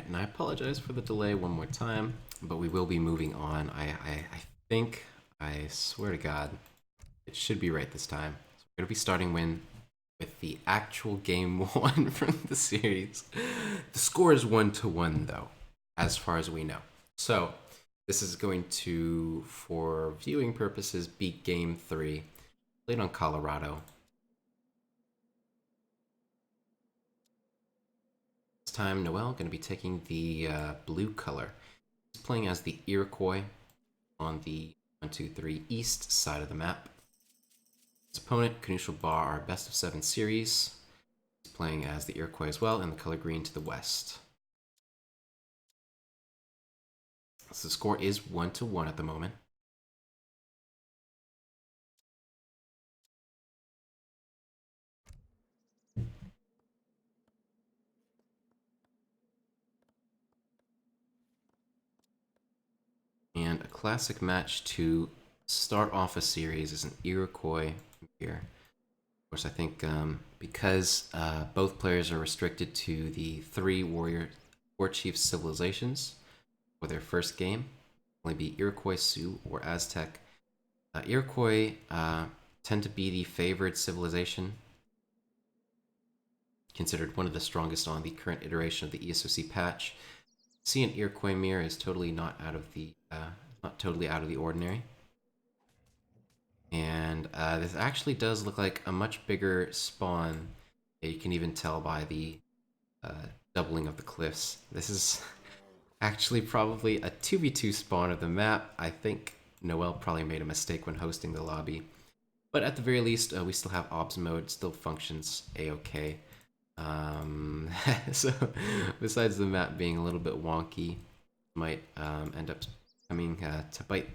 and I apologize for the delay one more time, but we will be moving on. I think, I swear to God, it should be right this time. So we're going to be starting with the actual game 1 from the series. The score is 1-1 though, as far as we know. So this is going to, for viewing purposes, be game 3, played on Colorado. This time, n0eL going to be taking the blue color. He's playing as the Iroquois on the 1-2-3 east side of the map. His opponent, Knuschelbär, our best of 7 series. He's playing as the Iroquois as well, and the color green to the west. So the score is 1-1 at the moment. And a classic match to start off a series is an Iroquois here. Of course, I think because both players are restricted to the 3 war chief civilizations for their first game, only be Iroquois, Sioux, or Aztec. Iroquois tend to be the favored civilization, considered one of the strongest on the current iteration of the ESOC patch. See an Iroquois mirror is totally not totally out of the ordinary. And this actually does look like a much bigger spawn. You can even tell by the doubling of the cliffs. This is actually probably a 2v2 spawn of the map. I think n0eL probably made a mistake when hosting the lobby. But at the very least, we still have OBS mode, still functions a-okay. So besides the map being a little bit wonky, might end up coming to bite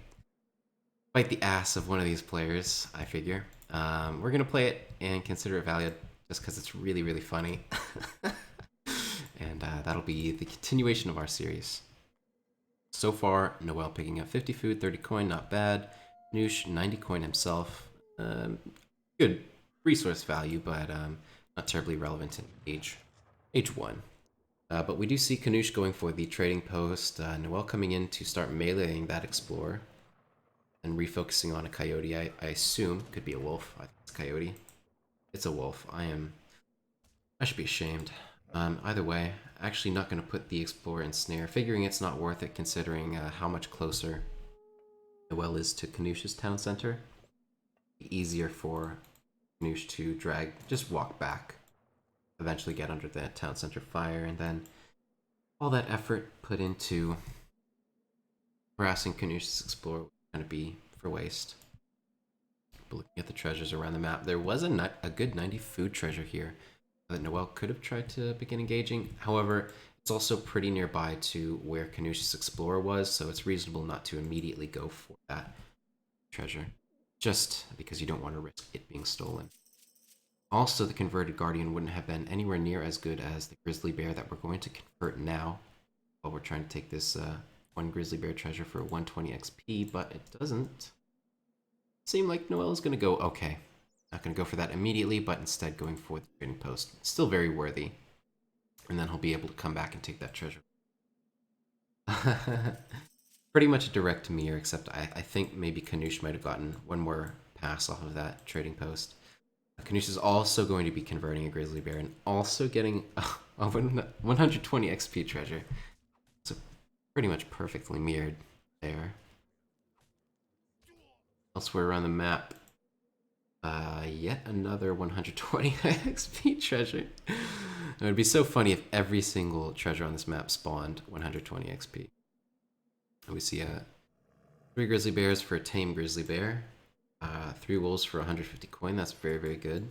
the ass of one of these players, I figure. We're gonna play it and consider it valid just because it's really, really funny. And that'll be the continuation of our series. So far, n0eL picking up 50 food, 30 coin, not bad. Noosh, 90 coin himself. Good resource value, but not terribly relevant in age 1. But we do see Knusch going for the trading post, n0eL coming in to start meleeing that explorer, and refocusing on a coyote. I assume could be a wolf. I think it's a coyote. It's a wolf. I should be ashamed. Either way, actually not going to put the explorer in snare, figuring it's not worth it considering how much closer n0eL is to Knusch's town center. Easier for Knusch to just walk back, eventually get under the town center fire, and then all that effort put into harassing Knusch's explorer was going to be for waste. But looking at the treasures around the map, there was a good 90 food treasure here that n0eL could have tried to begin engaging. However, it's also pretty nearby to where Knusch's explorer was, so it's reasonable not to immediately go for that treasure, just because you don't want to risk it being stolen. Also, the converted guardian wouldn't have been anywhere near as good as the grizzly bear that we're going to convert now, while we're trying to take this one grizzly bear treasure for 120 XP, but it doesn't seem like n0eL is going to go, okay, not going to go for that immediately, but instead going for the trading post. Still very worthy, and then he'll be able to come back and take that treasure. Pretty much a direct mirror, except I think maybe Knusch might have gotten one more pass off of that trading post. Knusch is also going to be converting a grizzly bear and also getting a 120 XP treasure. So pretty much perfectly mirrored there. Elsewhere around the map, yet another 120 XP treasure. It would be so funny if every single treasure on this map spawned 120 XP. We see 3 grizzly bears for a tame grizzly bear. 3 wolves for 150 coin, that's very, very good.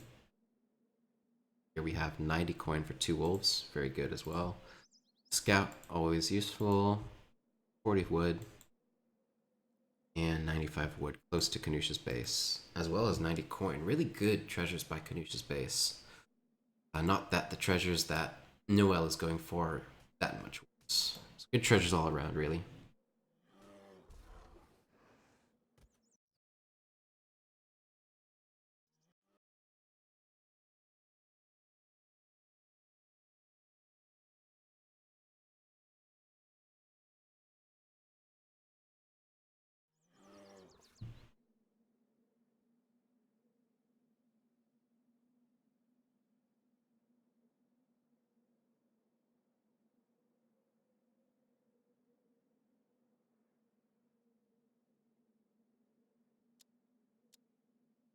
Here we have 90 coin for 2 wolves, very good as well. Scout, always useful. 40 wood. And 95 wood, close to Knusch's base. As well as 90 coin, really good treasures by Knusch's base. Not that the treasures that n0eL is going for that much worse. So good treasures all around, really.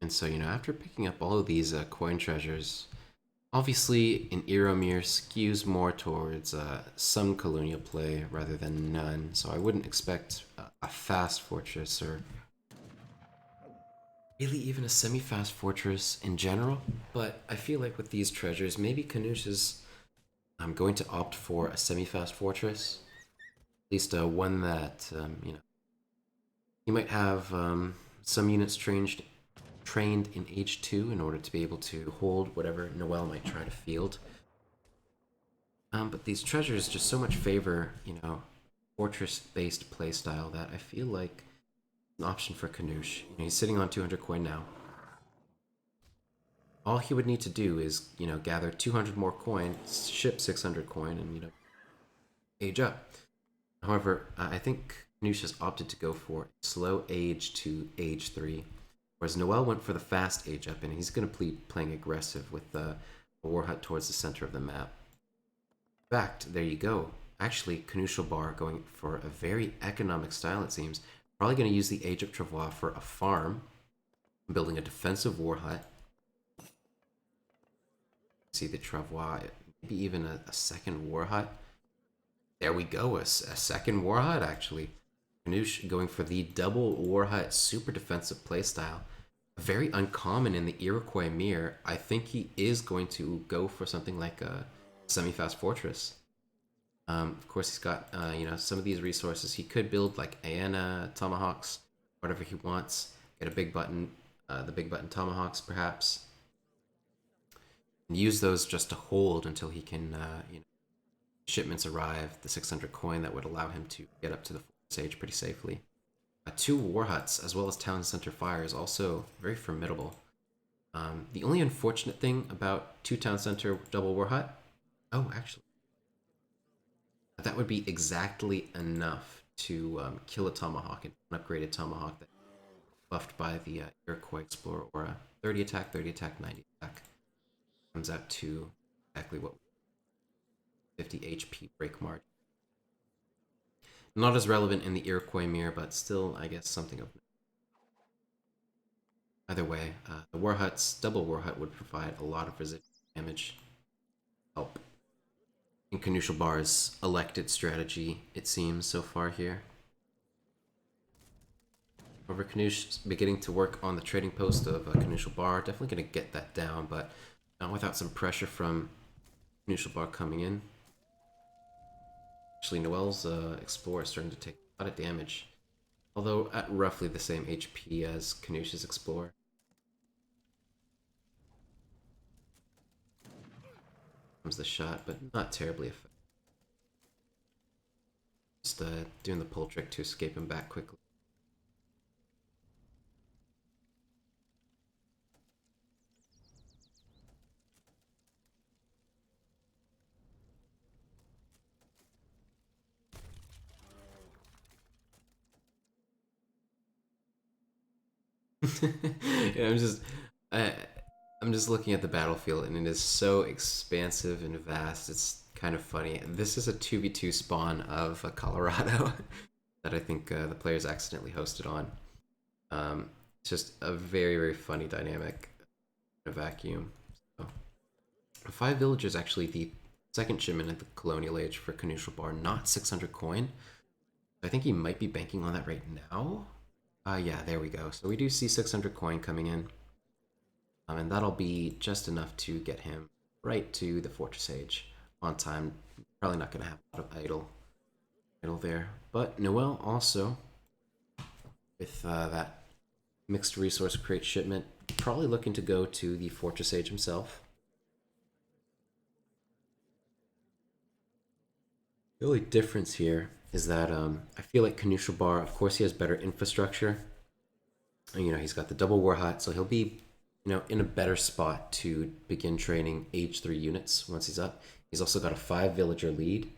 And so, after picking up all of these coin treasures, obviously an Eromir skews more towards some colonial play rather than none, so I wouldn't expect a fast fortress or really even a semi-fast fortress in general, but I feel like with these treasures, maybe Knusch is going to opt for a semi-fast fortress, at least one that, he might have some units trained in H2 in order to be able to hold whatever n0eL might try to field. But these treasures just so much favor, fortress-based playstyle that I feel like an option for Knusch. He's sitting on 200 coin now. All he would need to do is, gather 200 more coin, ship 600 coin, and, age up. However, I think Knusch has opted to go for slow age to age 3, whereas n0eL went for the fast age up, and he's going to be playing aggressive with a war hut towards the center of the map. In fact, there you go. Actually, Knuschelbär going for a very economic style, it seems. Probably going to use the Age of Travois for a farm, building a defensive war hut. See the Travois, maybe even a second war hut. There we go, a second war hut actually. Knusch going for the double war hut super defensive playstyle. Very uncommon in the Iroquois mirror. I think he is going to go for something like a semi-fast fortress. Of course, he's got some of these resources. He could build like Aena tomahawks, whatever he wants. Get a big button, the big button tomahawks perhaps, and use those just to hold until he can, shipments arrive. The 600 coin that would allow him to get up to the stage pretty safely. 2 war huts as well as town center fire is also very formidable. The only unfortunate thing about 2 town center double war hut, actually, that would be exactly enough to kill a tomahawk, an upgraded tomahawk that buffed by the Iroquois Explorer Aura. 30 attack, 30 attack, 90 attack. Comes out to exactly what 50 HP break margin. Not as relevant in the Iroquois mirror, but still, I guess, something of. Either way, the war huts, double war hut would provide a lot of residual damage. Help. In Knuschelbär's elected strategy, it seems, so far here. However, Knusch beginning to work on the trading post of Knuschelbär, definitely going to get that down, but not without some pressure from Knuschelbär coming in. Actually, n0eL's Explorer is starting to take a lot of damage, although at roughly the same HP as Knusch's Explorer. Comes the shot, but not terribly effective. Just doing the pull trick to escape him back quickly. Yeah, I'm just looking at the battlefield, and it is so expansive and vast. It's kind of funny. This is a 2v2 spawn of Colorado that I think the players accidentally hosted on. It's just a very, very funny dynamic in a vacuum. So, 5 villagers actually the second shipment at the colonial age for Knuschelbär, not 600 coin. I think he might be banking on that right now. Yeah, there we go. So we do see 600 coin coming in. And that'll be just enough to get him right to the Fortress Age on time. Probably not going to have a lot of idle there. But n0eL also, with that mixed resource crate shipment, probably looking to go to the Fortress Age himself. The only difference here is that I feel like Knuschelbär, of course, he has better infrastructure. He's got the double war hut, so he'll be, in a better spot to begin training age 3 units once he's up. He's also got a 5 villager lead.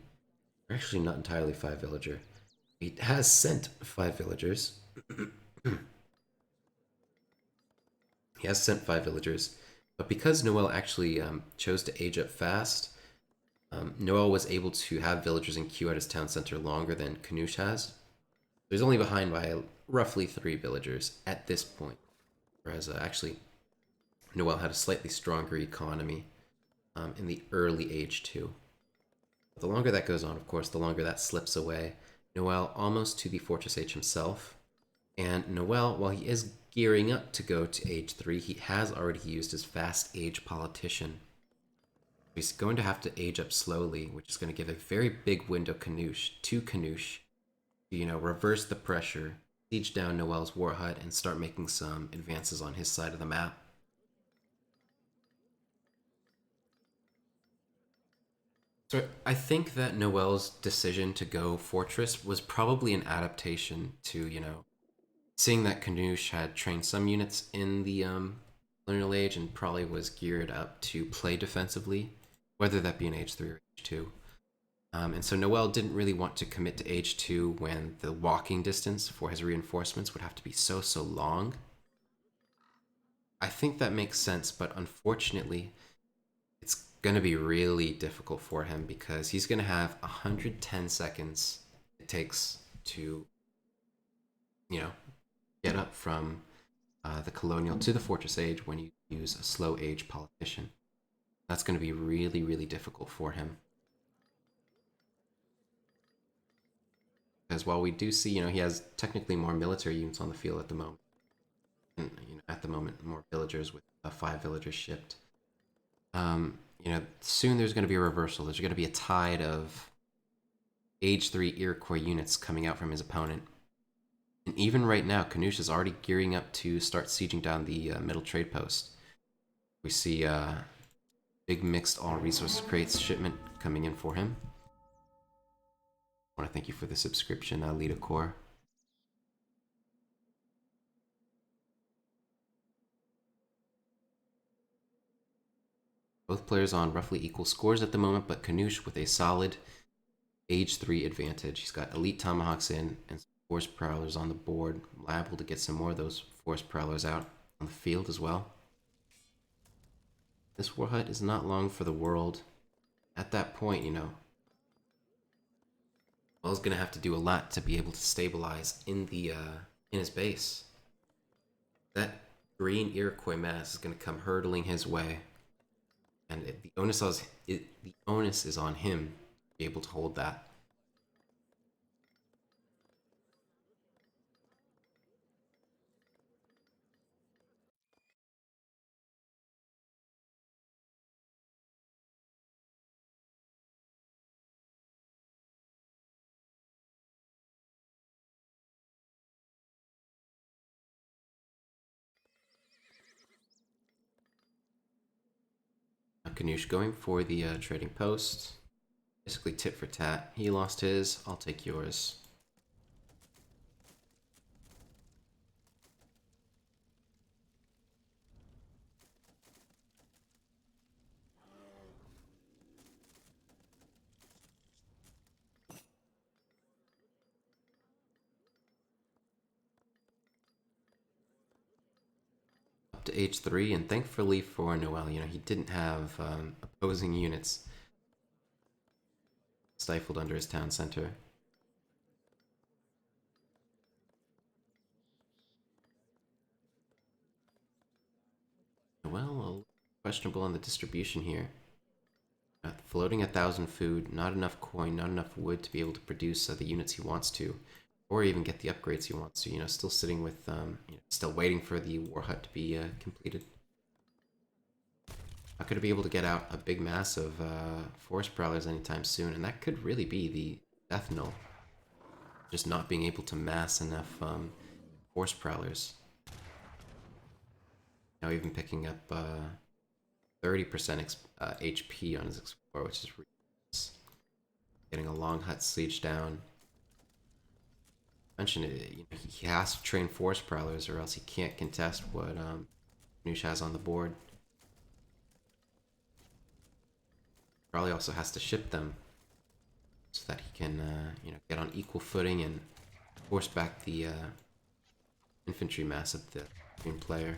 Or actually, not entirely 5 villager. He has sent 5 villagers. He has sent 5 villagers, but because n0eL actually chose to age up fast, n0eL was able to have villagers in queue at his town center longer than Knusch has. He's only behind by roughly 3 villagers at this point, Whereas actually, n0eL had a slightly stronger economy in the early age 2. The longer that goes on, of course, the longer that slips away. n0eL almost to the Fortress Age himself. And n0eL, while he is gearing up to go to age 3, he has already used his fast age politician. He's going to have to age up slowly, which is going to give a very big window to Knusch, to, reverse the pressure, siege down n0eL's war hut, and start making some advances on his side of the map. So I think that n0eL's decision to go Fortress was probably an adaptation to, seeing that Knusch had trained some units in the Colonial Age and probably was geared up to play defensively, whether that be in age 3 or age 2. And so n0eL didn't really want to commit to age 2 when the walking distance for his reinforcements would have to be so long. I think that makes sense, but unfortunately, it's going to be really difficult for him because he's going to have 110 seconds it takes to, get up from the Colonial to the Fortress Age when you use a slow age politician. That's going to be really, really difficult for him. Because while we do see, he has technically more military units on the field at the moment. And, at the moment, more villagers with 5 villagers shipped. Soon there's going to be a reversal. There's going to be a tide of age 3 Iroquois units coming out from his opponent. And even right now, Knusch is already gearing up to start sieging down the middle trade post. We see big mixed all resources crates shipment coming in for him. I want to thank you for the subscription, Lita Core. Both players on roughly equal scores at the moment, but Knusch with a solid age 3 advantage. He's got elite tomahawks in and force prowlers on the board. Liable to get some more of those force prowlers out on the field as well. This war hut is not long for the world. At that point, Wel's gonna have to do a lot to be able to stabilize in his base. That green Iroquois mass is gonna come hurtling his way, and the onus is on him to be able to hold that. Knusch going for the trading post. Basically tit for tat. He lost his, I'll take yours. Up to age 3, and thankfully for n0eL, he didn't have opposing units stifled under his town center. Well, questionable on the distribution here. Floating 1,000 food, not enough coin, not enough wood to be able to produce the units he wants to, or even get the upgrades he wants to. Still sitting with, still waiting for the war hut to be completed. Not going to be able to get out a big mass of forest prowlers anytime soon, and that could really be the death knell. Just not being able to mass enough forest prowlers. Now even picking up 30% HP on his explorer, which is really nice. Getting a long hut siege down. Mentioned it, he has to train forest prowlers or else he can't contest what Knusch has on the board. Probably also has to ship them so that he can, get on equal footing and force back the infantry mass of the green player.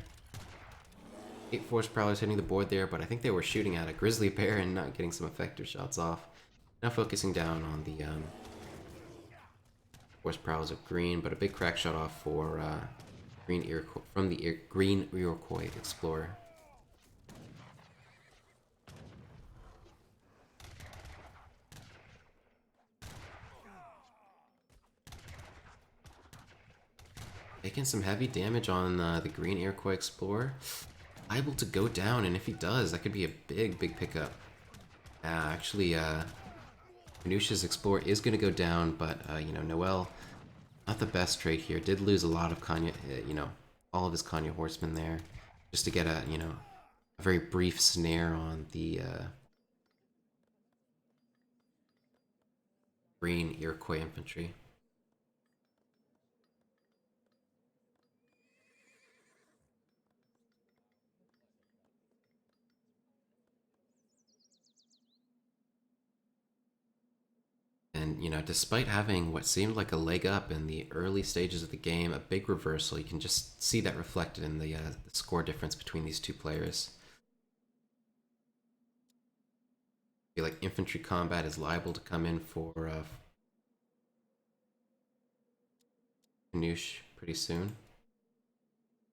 8 force prowlers hitting the board there, but I think they were shooting at a grizzly bear and not getting some effective shots off. Now focusing down on the force prowlers of green, but a big crack shot off for Green Iroquois, from the Green Iroquois Explorer. Taking some heavy damage on the Green Iroquois Explorer. Liable to go down, and if he does, that could be a big pickup. Actually, Knusch's Explorer is going to go down, but, you know, n0eL, not the best trade here. Did lose a lot of Kanya, you know, all of his Kanya Horsemen there, just to get a, you know, a very brief snare on the Green Iroquois Infantry. And, you know, despite having what seemed like a leg up in the early stages of the game, a big reversal, you can just see that reflected in the score difference between these two players. I feel like infantry combat is liable to come in for Knusch pretty soon.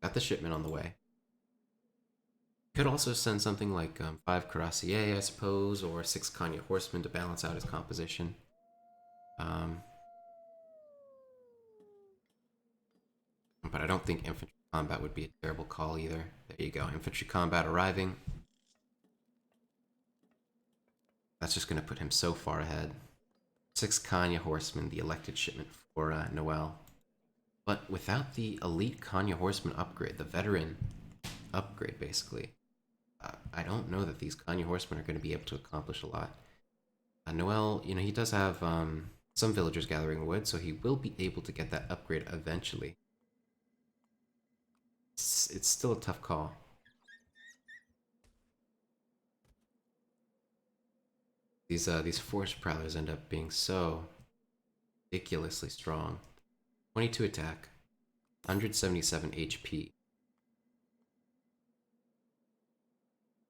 Got the shipment on the way. Could also send something like 5 Cuirassiers, I suppose, or 6 Kanya Horsemen to balance out his composition. But I don't think infantry combat would be a terrible call either. There you go, infantry combat arriving. That's just going to put him so far ahead. 6 Kanya Horsemen, the elected shipment for n0eL. But without the elite Kanya Horseman upgrade, the veteran upgrade basically, I don't know that these Kanya Horsemen are going to be able to accomplish a lot. n0eL, you know, he does have some villagers gathering wood, so he will be able to get that upgrade eventually. It's still a tough call. These force prowlers end up being so ridiculously strong. 22 attack, 177 HP.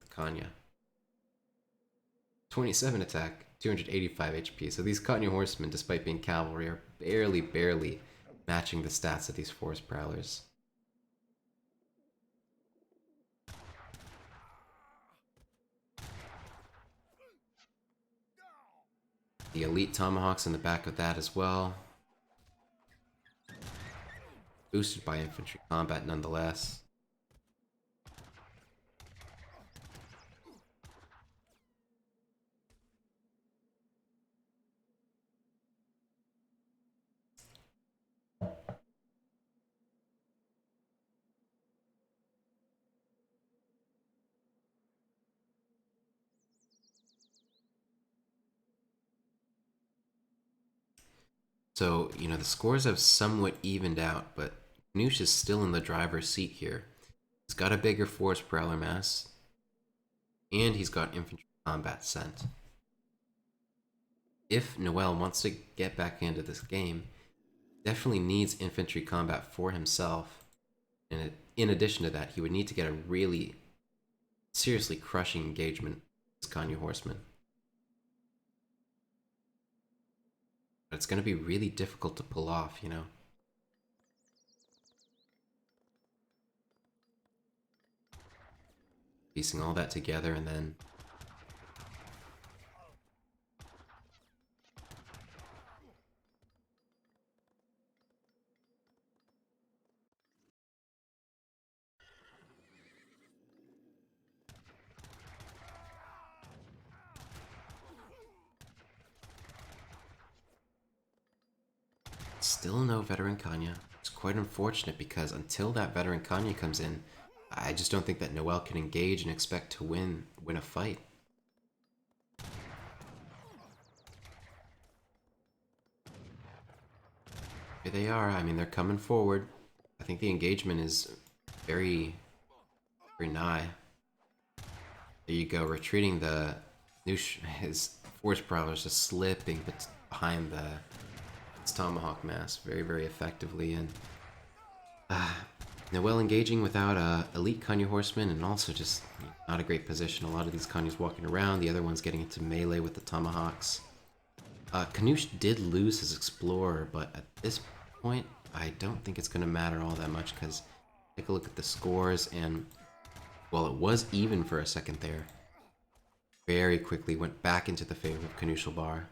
Kanya. 27 attack, 285 HP. So these Kanya horsemen, despite being cavalry, are barely matching the stats of these force prowlers. The elite tomahawks in the back of that as well. Boosted by infantry combat nonetheless. So, you know, the scores have somewhat evened out, but Knusch is still in the driver's seat here. He's got a bigger force prowler mass, and he's got infantry combat sent. If n0eL wants to get back into this game, definitely needs infantry combat for himself. And in addition to that, he would need to get a really seriously crushing engagement with his Kanya horsemen. But it's going to be really difficult to pull off, you know. Piecing all that together and then still no veteran Kanya. It's quite unfortunate because until that veteran Kanya comes in, I just don't think that n0eL can engage and expect to win a fight. Here they are. I mean, they're coming forward. I think the engagement is very nigh. There you go, retreating the his force prowlers just slipping behind its tomahawk mass very effectively, and n0eL engaging without elite Kanya horsemen, and also just not a great position. A lot of these Kanyas walking around, the other one's getting into melee with the tomahawks. Knusch did lose his explorer, but at this point, I don't think it's going to matter all that much because Take a look at the scores, and well, it was even for a second there. Very quickly went back into the favor of Knuschelbär.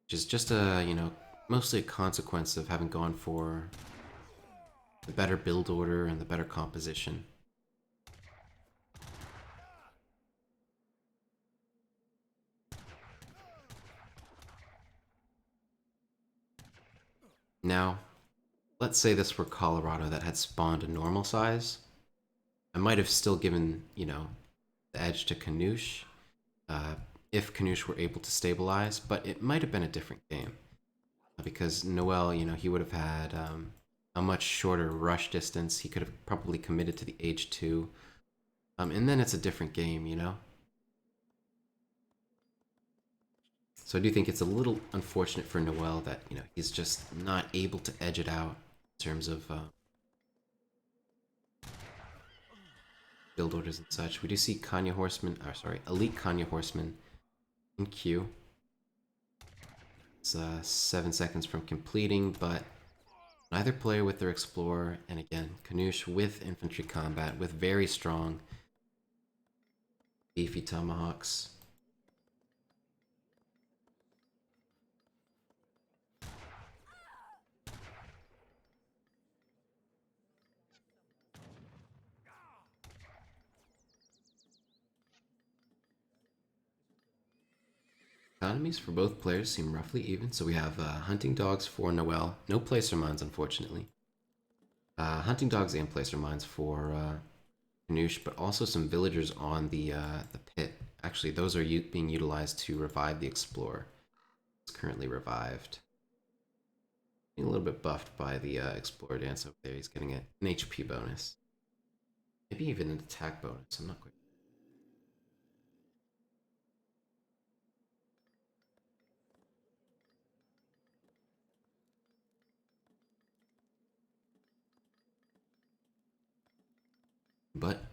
Which is just a, mostly a consequence of having gone for the better build order and the better composition. Now, let's say this were Colorado that had spawned a normal size. I might have still given, the edge to Knusch, if Knusch were able to stabilize, but it might have been a different game. Because n0eL, he would have had a much shorter rush distance. He could have probably committed to the H2. And then it's a different game, So I do think it's a little unfortunate for n0eL that, he's just not able to edge it out in terms of build orders and such. We do see Elite Kanya Horseman in queue. It's 7 seconds from completing, but neither player with their Explorer, and again, Knusch with infantry combat, with very strong, beefy tomahawks. Economies for both players seem roughly even, so we have hunting dogs for n0eL. No placer mines, unfortunately. Hunting dogs and placer mines for Knusch, but also some villagers on the pit. Actually, those are being utilized to revive the Explorer. It's currently revived. Being a little bit buffed by the Explorer dance over there. He's getting an HP bonus. Maybe even an attack bonus, I'm not quite. But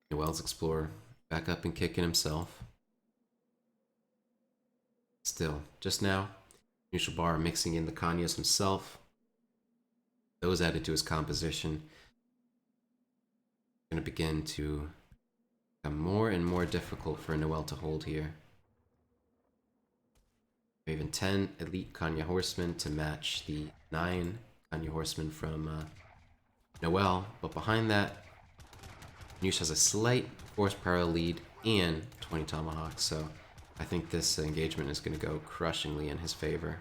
n0eL's Explorer back up and kicking himself. Still, just now, Knuschelbär mixing in the Kanyas himself. Those added to his composition. Going to begin to become more and more difficult for n0eL to hold here. Even 10 Elite Kanya Horsemen to match the 9 Kanya Horsemen from n0eL, but behind that, Knusch has a slight force power lead and 20 tomahawks, so I think this engagement is going to go crushingly in his favor.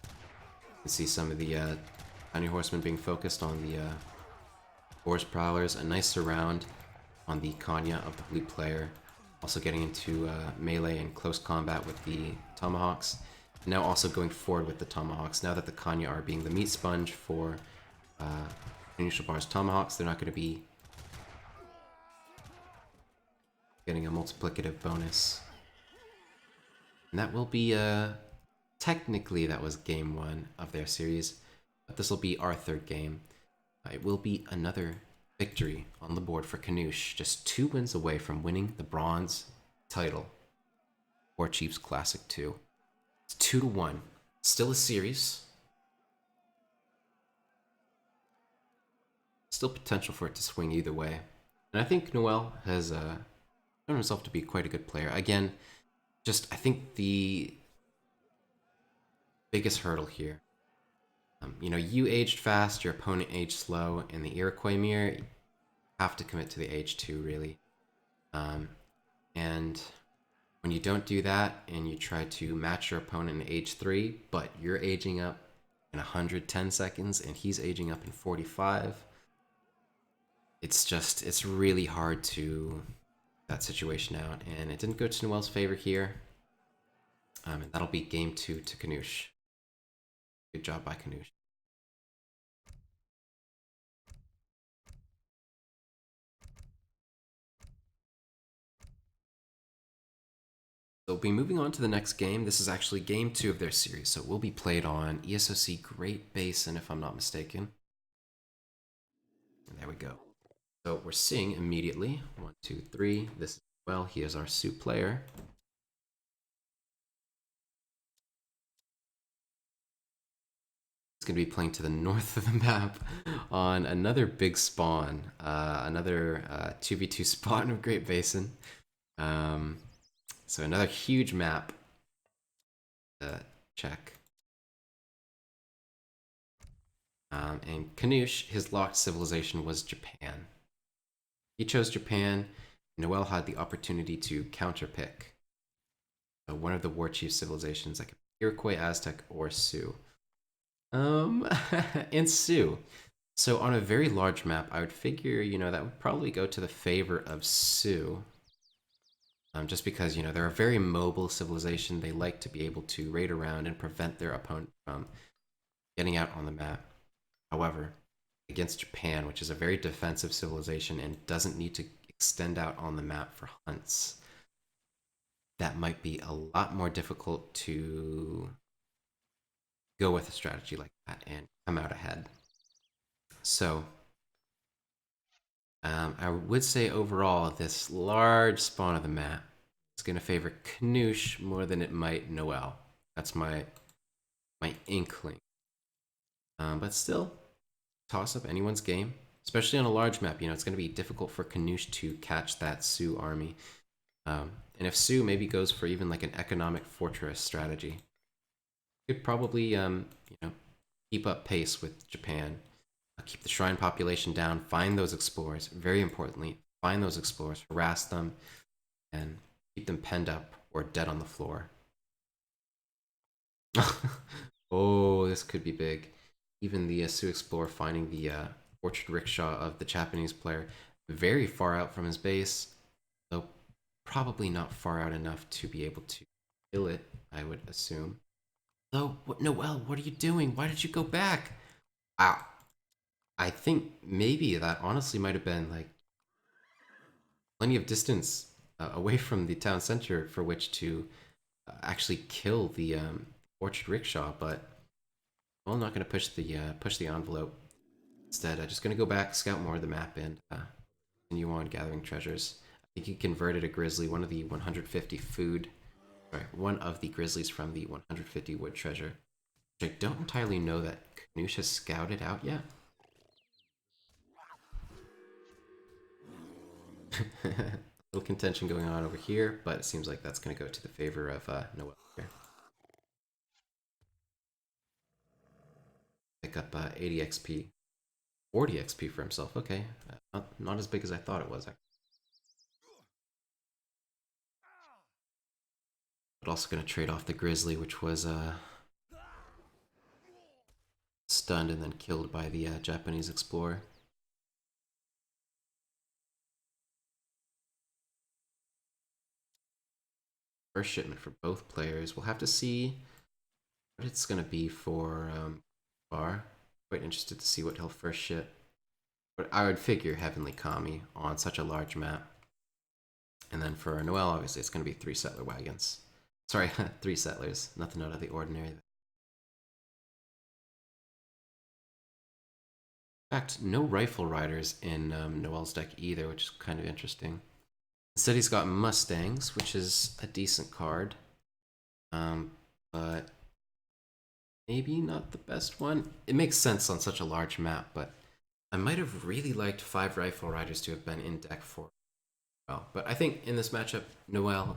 You can see some of the Kanya Horsemen being focused on the forest prowlers, a nice surround on the Kanya of the blue player, also getting into melee and close combat with the tomahawks, and now also going forward with the tomahawks. Now that the Kanya are being the meat sponge for Knuschelbär's tomahawks, they're not going to be getting a multiplicative bonus. And that will be, technically that was game 1 of their series, but this will be our 3rd game. It will be another victory on the board for Knusch, just 2 wins away from winning the bronze title for Chiefs Classic 2. It's 2-1. Still a series. Still potential for it to swing either way. And I think n0eL has shown himself to be quite a good player. Again, just I think the biggest hurdle here, you aged fast, your opponent aged slow, and the Iroquois mirror, you have to commit to the H2 really. And when you don't do that and you try to match your opponent in H3, but you're aging up in 110 seconds and he's aging up in 45, it's really hard to that situation out, and it didn't go to n0eL's favor here. And that'll be game 2 to Knusch. Good job by Knusch. So we'll be moving on to the next game. This is actually game 2 of their series, so it will be played on ESOC Great Basin, if I'm not mistaken. And there we go. So we're seeing immediately 1, 2, 3. This is n0eL. He is our Sioux player. going to be playing to the north of the map on another big spawn, another 2v2 spawn of Great Basin. So another huge map to check. And Knusch, his locked civilization was Japan. He chose Japan. n0eL had the opportunity to counterpick one of the war chief civilizations, like Iroquois, Aztec, or Sioux. And Sioux. So on a very large map, I would figure, that would probably go to the favor of Sioux. Just because, they're a very mobile civilization. They like to be able to raid around and prevent their opponent from getting out on the map. However, against Japan, which is a very defensive civilization and doesn't need to extend out on the map for hunts, that might be a lot more difficult to go with a strategy like that and come out ahead. So, I would say overall, this large spawn of the map is going to favor Knusch more than it might n0eL. That's my inkling. But still, toss up anyone's game, especially on a large map. It's going to be difficult for Knusch to catch that Sioux army. And if Sioux maybe goes for even like an economic fortress strategy, could probably keep up pace with Japan, keep the shrine population down, find those explorers. Very importantly, find those explorers, harass them, and keep them penned up or dead on the floor. Oh, this could be big. Even the Sioux explorer finding the orchard rickshaw of the Japanese player very far out from his base, though probably not far out enough to be able to kill it, I would assume. So, n0eL, what are you doing? Why did you go back? Wow. I think maybe that honestly might have been like plenty of distance away from the town center for which to actually kill the orchard rickshaw, but well, I'm not going to push the envelope. Instead, I'm just going to go back, scout more of the map, and continue on gathering treasures. I think he converted a grizzly, one of the 150 food, sorry, one of the grizzlies from the 150 wood treasure, which I don't entirely know that Knusch has scouted out yet. Little contention going on over here, but it seems like that's going to go to the favor of n0eL here. Pick up 80 XP, 40 XP for himself. Okay, not as big as I thought it was. But also going to trade off the grizzly, which was stunned and then killed by the Japanese explorer. First shipment for both players. We'll have to see what it's going to be for Bar. Quite interested to see what he'll first ship. But I would figure Heavenly Kami on such a large map. And then for n0eL, obviously, it's going to be 3 settler wagons. Sorry, 3 settlers. Nothing out of the ordinary. In fact, no rifle riders in n0eL's deck either, which is kind of interesting. Instead, he's got Mustangs, which is a decent card. But maybe not the best one. It makes sense on such a large map, but I might have really liked 5 rifle riders to have been in deck for well. But I think in this matchup, n0eL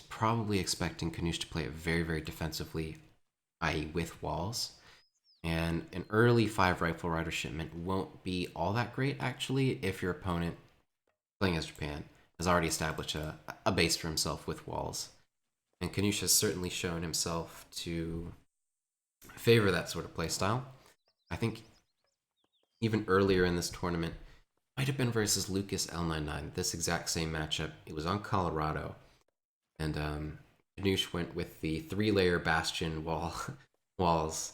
is probably expecting Knusch to play it very, very defensively, i.e. with walls. And an early 5 rifle rider shipment won't be all that great, actually, if your opponent, playing as Japan, has already established a base for himself with walls. And Knusch has certainly shown himself to favor that sort of playstyle. I think even earlier in this tournament, might have been versus Lucas L99, this exact same matchup. It was on Colorado, and Knusch went with the 3-layer bastion walls,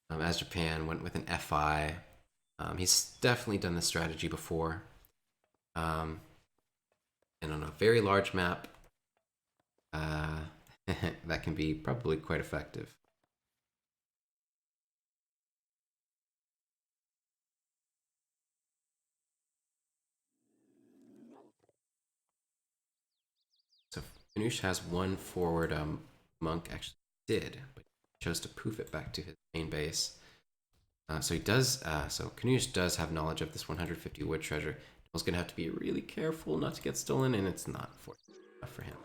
as Japan went with an FI. He's definitely done this strategy before. And on a very large map, that can be probably quite effective. So Knusch has one forward monk, actually did, but chose to poof it back to his main base. So he does. So Knusch does have knowledge of this 150 wood treasure. He's gonna have to be really careful not to get stolen, and it's not fortunate enough for him.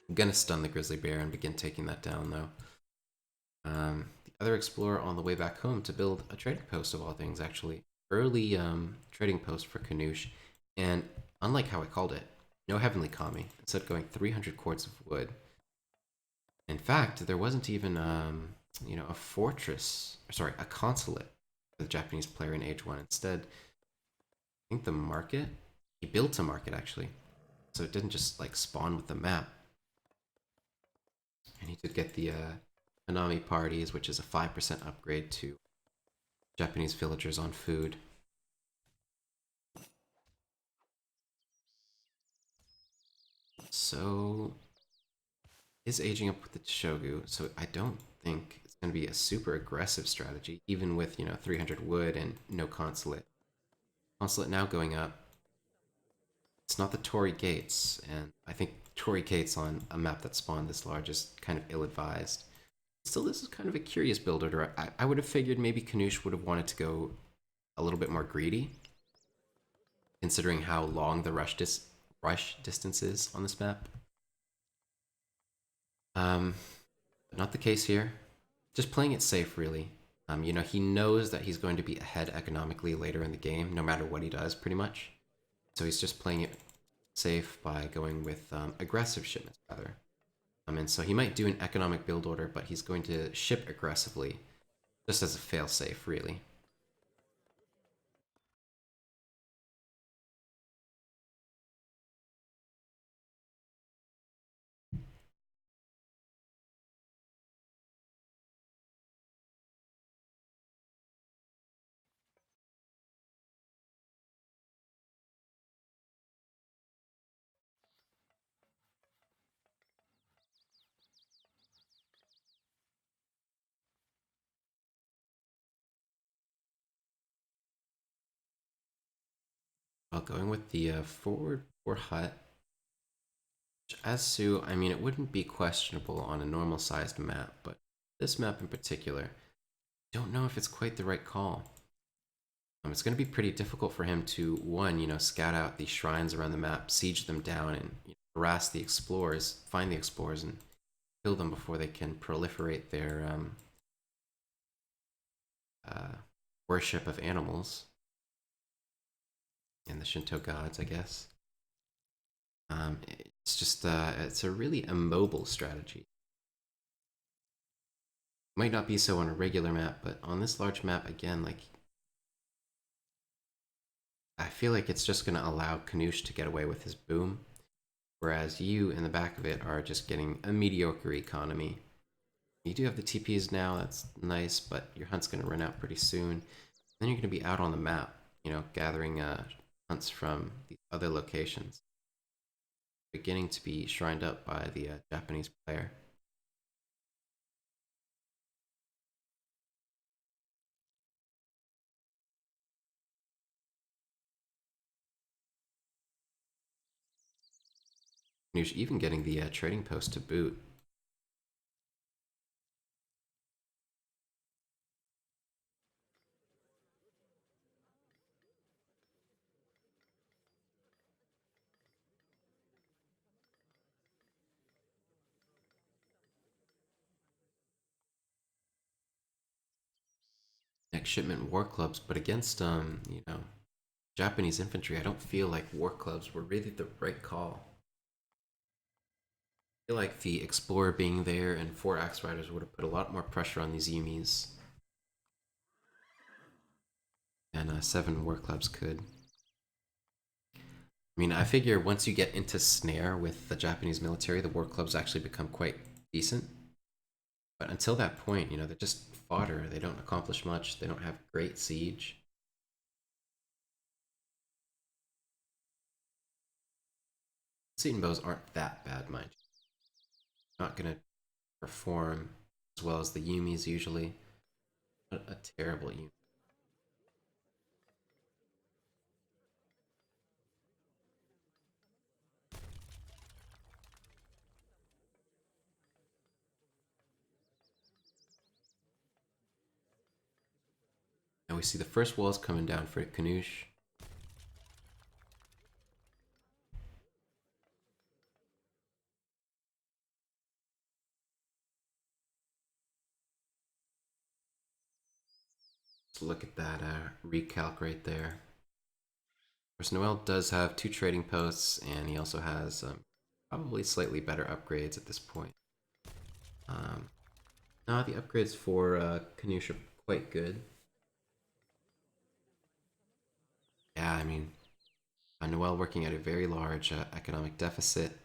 I'm gonna stun the grizzly bear and begin taking that down, though. The other explorer on the way back home to build a trading post of all things, actually. Early trading post for Knusch, and unlike how I called it, no heavenly kami. Instead, going 300 quarts of wood. In fact, there wasn't even a fortress, sorry, a consulate for the Japanese player in Age 1. Instead, I think the market, he built a market actually. So it didn't just like spawn with the map. And he did get the Hanami parties, which is a 5% upgrade to Japanese villagers on food. So is aging up with the Shogu, so I don't think it's going to be a super aggressive strategy, even with 300 wood and no consulate. Consulate now going up. It's not the Torii Gates, and I think Torii Gates on a map that spawned this large is kind of ill-advised. Still, this is kind of a curious build order. I would have figured maybe Knusch would have wanted to go a little bit more greedy, considering how long the rush distance is on this map. Not the case here. Just playing it safe, really. He knows that he's going to be ahead economically later in the game, no matter what he does, pretty much. So he's just playing it safe by going with aggressive shipments, rather. And so he might do an economic build order, but he's going to ship aggressively, just as a failsafe, really. Well, going with the forward 4 hut, as Su, I mean, it wouldn't be questionable on a normal sized map, but this map in particular, don't know if it's quite the right call. It's going to be pretty difficult for him to, one, scout out the shrines around the map, siege them down, and harass the explorers, find the explorers, and kill them before they can proliferate their worship of animals and the Shinto gods, I guess. It's just it's a really immobile strategy. Might not be so on a regular map, but on this large map, again, like I feel like it's just going to allow Knusch to get away with his boom, whereas you in the back of it are just getting a mediocre economy. You do have the TPs now, that's nice, but your hunt's going to run out pretty soon. Then you're going to be out on the map, gathering hunts from the other locations, beginning to be shrined up by the Japanese player. Knusch even getting the trading post to boot. Next shipment war clubs, but against Japanese infantry, I don't feel like war clubs were really the right call. I feel like the explorer being there and 4 axe riders would have put a lot more pressure on these Yumis, and 7 war clubs could. I mean, I figure once you get into snare with the Japanese military, the war clubs actually become quite decent. But until that point, they're just fodder. They don't accomplish much. They don't have great siege. Seton bows aren't that bad, mind you. Not gonna perform as well as the Yumis usually. What a terrible Yumi. we see the first walls coming down for Knusch. Let's look at that recalc right there. Of course, n0eL does have 2 trading posts, and he also has probably slightly better upgrades at this point. The upgrades for Knusch are quite good. Yeah, I mean, n0eL working at a very large economic deficit.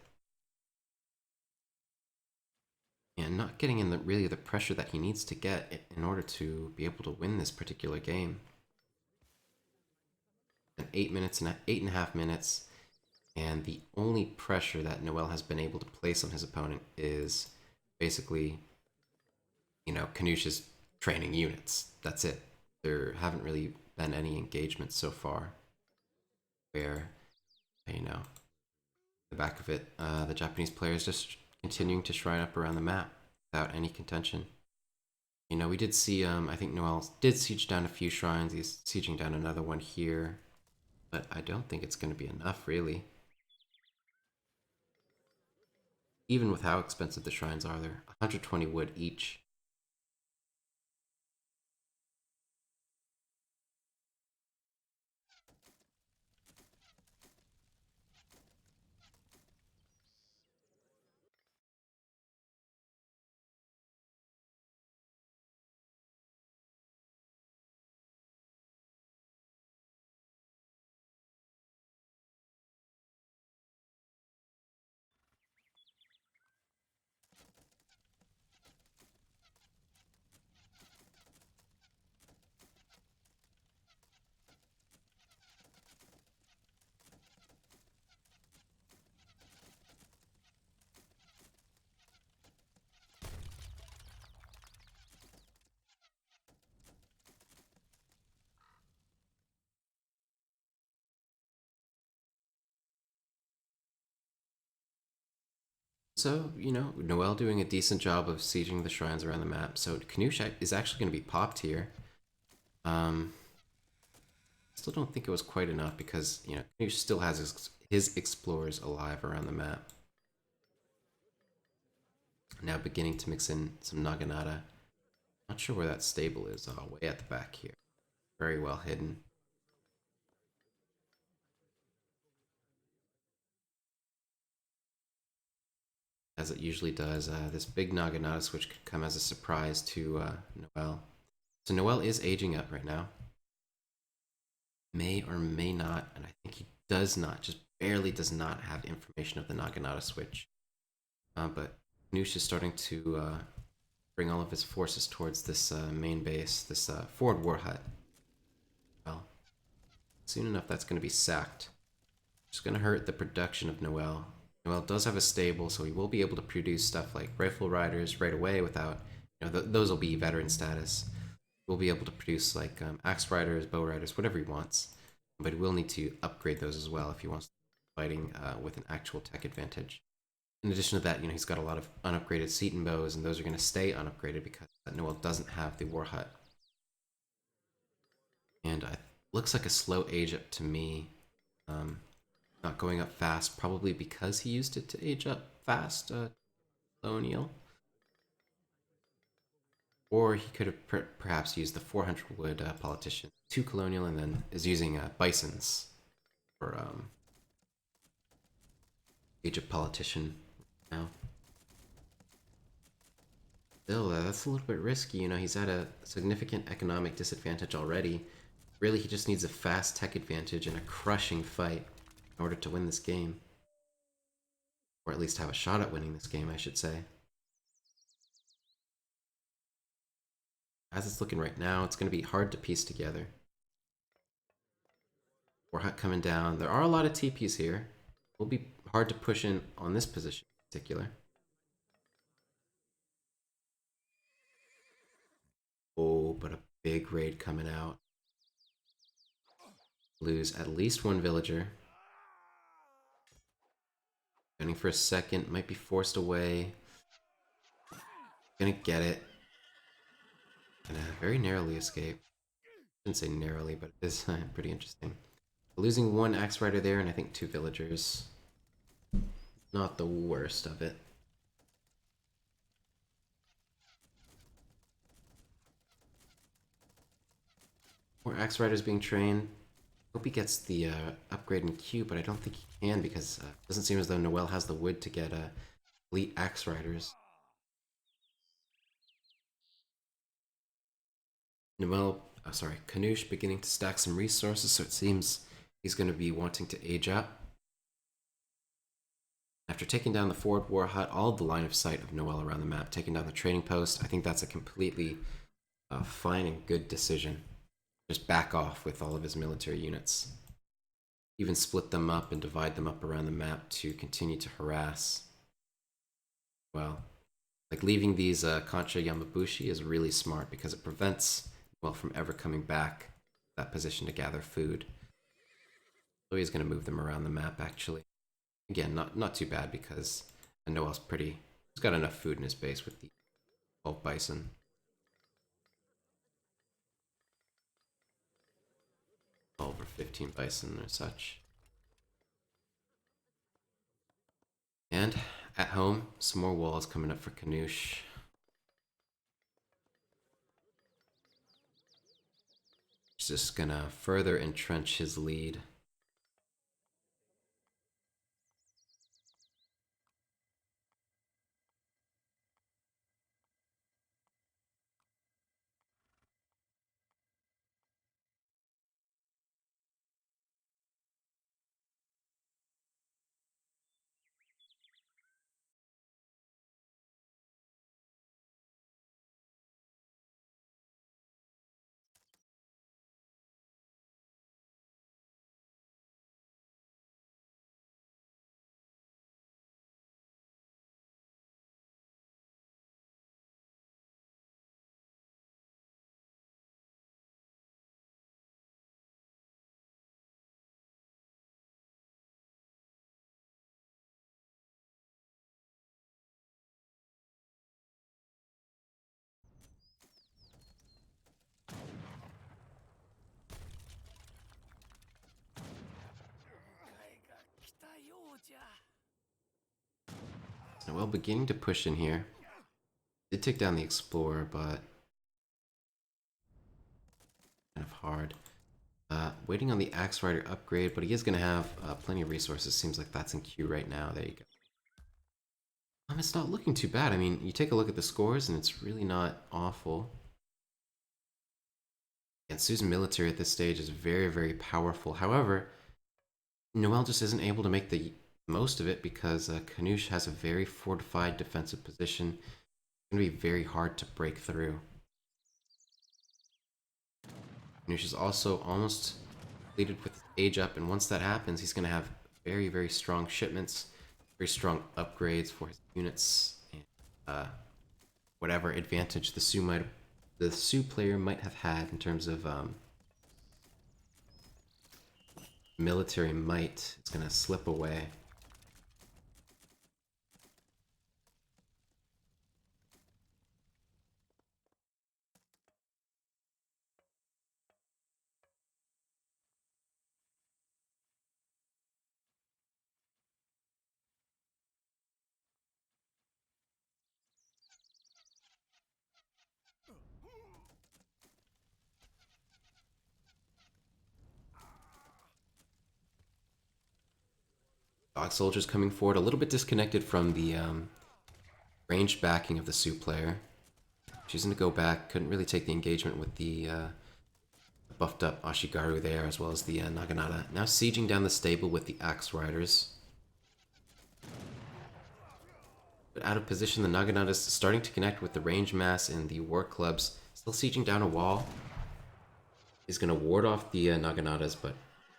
And not getting in really the pressure that he needs to get in order to be able to win this particular game. And 8.5 minutes, and the only pressure that n0eL has been able to place on his opponent is basically, Knusch's training units. That's it. There haven't really been any engagements so far where, the back of it, the Japanese players just continuing to shrine up around the map without any contention. We did see, I think n0eL did siege down a few shrines. He's sieging down another one here, but I don't think it's going to be enough, really. Even with how expensive the shrines are, they're 120 wood each. So, n0eL doing a decent job of sieging the shrines around the map. So Knusch is actually going to be popped here. Still don't think it was quite enough because, Knusch still has his explorers alive around the map. Now beginning to mix in some Naginata. Not sure where that stable is. Oh, way at the back here. Very well hidden. As it usually does, this big Naginata switch could come as a surprise to n0eL. So n0eL is aging up right now. May or may not, and I think he does not, just barely does not have information of the Naginata switch. But Knusch is starting to bring all of his forces towards this main base, this forward war hut. Well, soon enough that's going to be sacked. It's going to hurt the production of n0eL. n0eL does have a stable, so he will be able to produce stuff like rifle riders right away without, those will be veteran status. We'll be able to produce like axe riders, bow riders, whatever he wants. But he will need to upgrade those as well if he wants to be fighting with an actual tech advantage. In addition to that, he's got a lot of unupgraded Seton bows, and those are going to stay unupgraded because n0eL doesn't have the war hut. And it looks like a slow age up to me. Not going up fast, probably because he used it to age up fast, n0eL. Or he could have perhaps used the 400 wood politician, 2 colonial, and then is using bisons for age of politician now. Still, that's a little bit risky. He's at a significant economic disadvantage already. Really, he just needs a fast tech advantage and a crushing fight in order to win this game. Or at least have a shot at winning this game, I should say. As it's looking right now, it's going to be hard to piece together. War hut coming down. There are a lot of TPs here. It will be hard to push in on this position in particular. Oh, but a big raid coming out. Lose at least 1 villager. Gunning for a second. Might be forced away. Gonna get it. Gonna very narrowly escape. Shouldn't say narrowly, but it is pretty interesting. Losing one Axe Rider there, and I think 2 villagers. Not the worst of it. More Axe Riders being trained. Hope he gets the upgrade in Q, but I don't think he can because it doesn't seem as though n0eL has the wood to get elite Axe Riders. Knusch beginning to stack some resources, so it seems he's going to be wanting to age up. After taking down the forward war hut, all of the line of sight of n0eL around the map, taking down the trading post, I think that's a completely fine and good decision. Just back off with all of his military units. Even split them up and divide them up around the map to continue to harass. Well, like leaving these Concha Yamabushi is really smart because it prevents n0eL from ever coming back to that position to gather food. So he's going to move them around the map actually. Again, not too bad because n0eL's he's got enough food in his base with the 12 bison. Over 15 bison or such. And at home, some more walls coming up for Knusch. He's just gonna further entrench his lead. n0eL beginning to push in here. Did take down the Explorer, but kind of hard. Waiting on the Axe Rider upgrade, but he is going to have plenty of resources. Seems like that's in queue right now. There you go. It's not looking too bad. I mean, you take a look at the scores, and it's really not awful. And Susan military at this stage is very, very powerful. However, n0eL just isn't able to make the most of it because Knusch has a very fortified defensive position. It's going to be very hard to break through. Knusch is also almost completed with his age up, and once that happens, he's going to have very, very strong shipments, very strong upgrades for his units, and whatever advantage the Sioux player might have had in terms of military might, it's going to slip away. Dog soldiers coming forward, a little bit disconnected from the ranged backing of the Sioux player. Choosing to go back, couldn't really take the engagement with the buffed up Ashigaru there, as well as the Naginata. Now sieging down the stable with the Axe Riders. But out of position, the Naginata's starting to connect with the range mass and the war clubs. Still sieging down a wall. He's going to ward off the Naginatas, but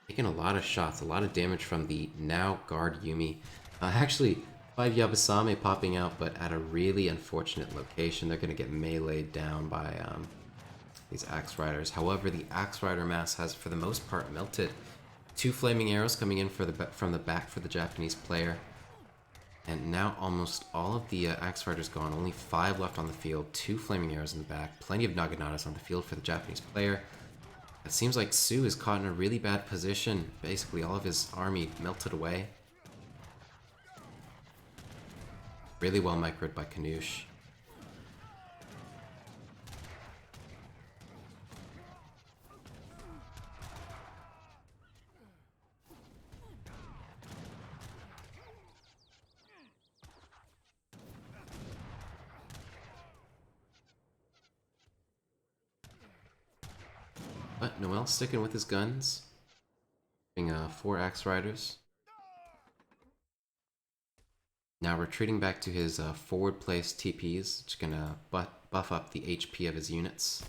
taking a lot of shots, a lot of damage from the now guard Yumi. Actually, 5 Yabasame popping out, but at a really unfortunate location. They're going to get meleeed down by these Axe Riders. However, the Axe Rider mass has, for the most part, melted. 2 flaming arrows coming in from the back for the Japanese player. And now almost all of the Axe Riders gone. Only 5 left on the field. 2 flaming arrows in the back. Plenty of Naginatas on the field for the Japanese player. It seems like Su is caught in a really bad position. Basically, all of his army melted away. Really well microed by Knusch. But n0eL sticking with his guns. Having 4 Axe Riders. Now retreating back to his forward placed TPs, which is gonna buff up the HP of his units.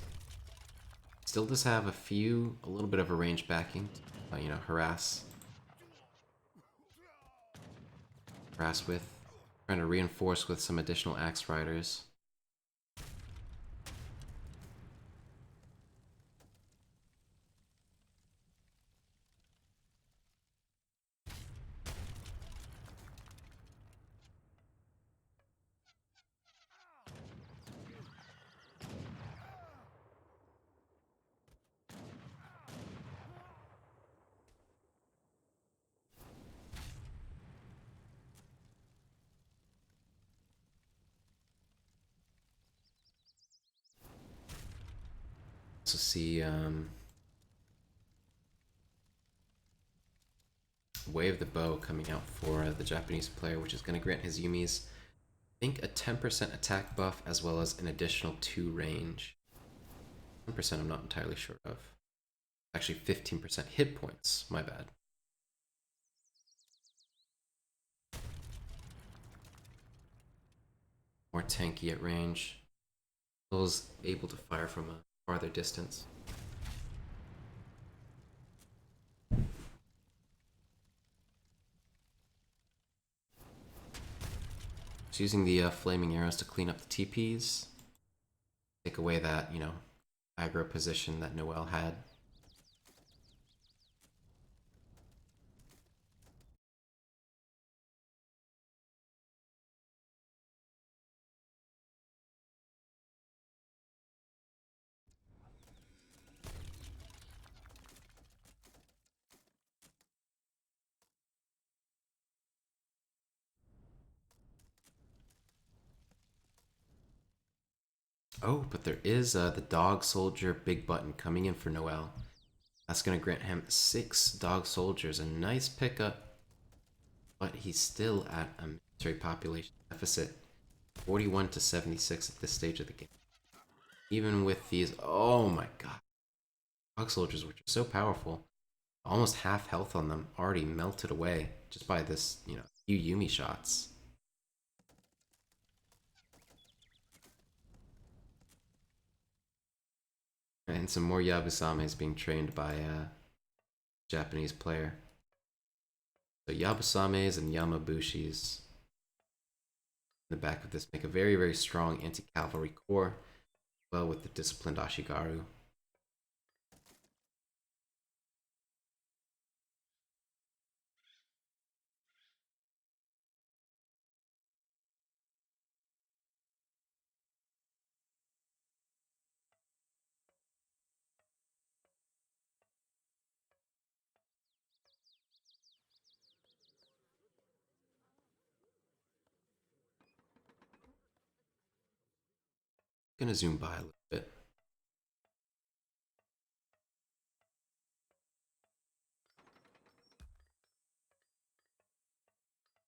Still does have a little bit of a range backing, you know, harass with. Trying to reinforce with some additional Axe Riders. Also see Wave the Bow coming out for the Japanese player, which is going to grant his Yumis, I think, a 10% attack buff as well as an additional 2 range. 10% I'm not entirely sure of. Actually, 15% hit points. My bad. More tanky at range. Still is able to fire from a farther distance. Just using the flaming arrows to clean up the TPs. Take away that, you know, aggro position that n0eL had. Oh, but there is the Dog Soldier Big Button coming in for n0eL. That's going to grant him 6 Dog Soldiers, a nice pickup, but he's still at a military population deficit, 41 to 76 at this stage of the game. Even with these, oh my god, Dog Soldiers, which are so powerful, almost half health on them, already melted away just by this, you know, few Yumi shots. And some more Yabusames being trained by a Japanese player. So Yabusames and Yamabushis in the back of this make a very, very strong anti-cavalry core, well with the disciplined Ashigaru. Gonna zoom by a little bit.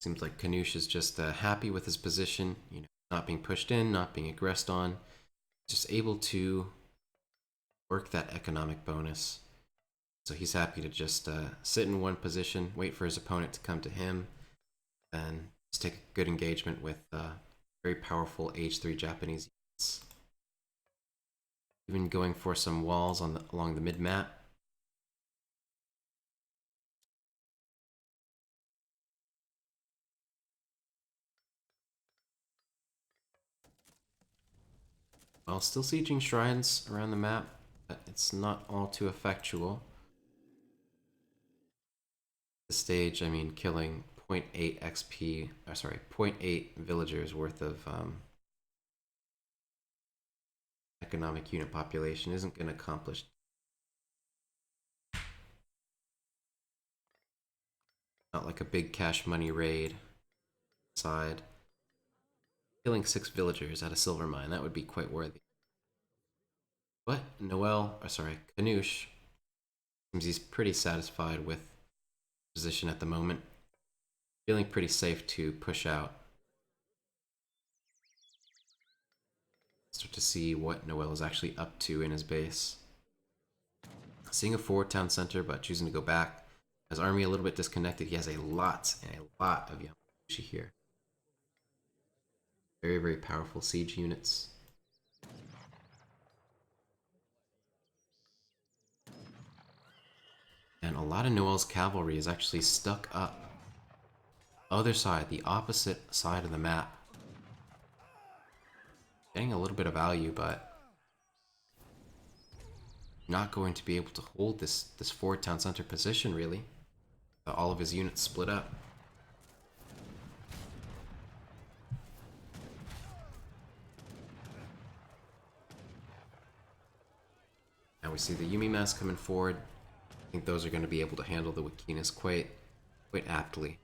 Seems like Knusch is just happy with his position, you know, not being pushed in, not being aggressed on, just able to work that economic bonus. So he's happy to just sit in one position, wait for his opponent to come to him, and just take a good engagement with very powerful H3 Japanese units. Even going for some walls on along the mid-map. While still sieging shrines around the map, but it's not all too effectual. This stage, I mean, killing 0.8 XP, or sorry, 0.8 villagers worth of economic unit population isn't going to accomplish Not like a big cash money raid side. Killing 6 villagers at a silver mine, that would be quite worthy. But n0eL, or sorry, Knusch, seems he's pretty satisfied with position at the moment. Feeling pretty safe to push out. Start to see what n0eL is actually up to in his base. Seeing a forward town center, but choosing to go back. His army a little bit disconnected. He has a lot of Yamabushi here. Very, very powerful siege units. And a lot of n0eL's cavalry is actually stuck up. Other side, the opposite side of the map. Getting a little bit of value, but not going to be able to hold this forward town center position, really. All of his units split up. Now we see the Yumi mass coming forward. I think those are going to be able to handle the Wakinas quite aptly.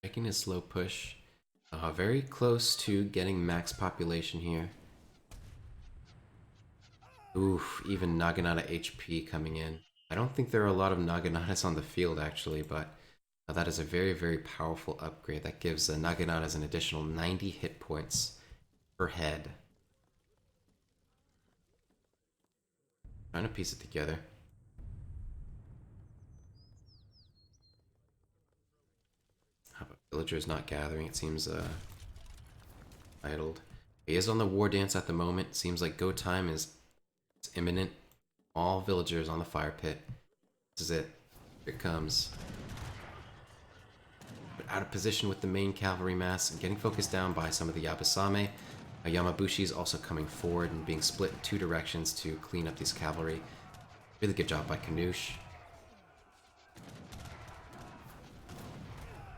Making a slow push. Very close to getting max population here. Oof, even Naginata HP coming in. I don't think there are a lot of Naginatas on the field actually, but that is a very, very powerful upgrade. That gives Naginatas an additional 90 hit points per head. Trying to piece it together. How about villagers not gathering? It seems idled. He is on the war dance at the moment. Seems like go time is imminent. All villagers on the fire pit. This is it. Here it comes. But out of position with the main cavalry mass and getting focused down by some of the Yabusame. Yamabushi is also coming forward and being split in 2 directions to clean up these cavalry. Really good job by Knusch.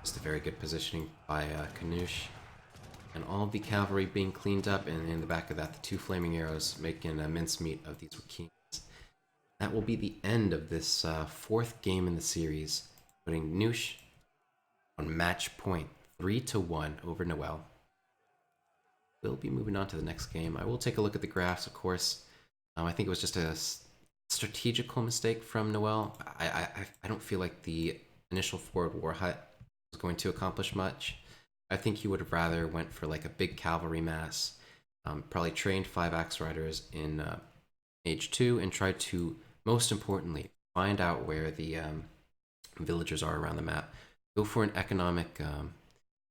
Just a very good positioning by Knusch. And all of the cavalry being cleaned up, and in the back of that, the 2 flaming arrows making a mincemeat of these Wakinas. That will be the end of this 4th game in the series, putting Knusch on match point 3-1 over n0eL. We'll be moving on to the next game. I will take a look at the graphs, of course. I think it was just a strategical mistake from n0eL. I don't feel like the initial forward war hut was going to accomplish much. I think he would have rather went for like a big cavalry mass, probably trained 5 axe riders in Age 2, and tried to, most importantly, find out where the villagers are around the map. Go for an economic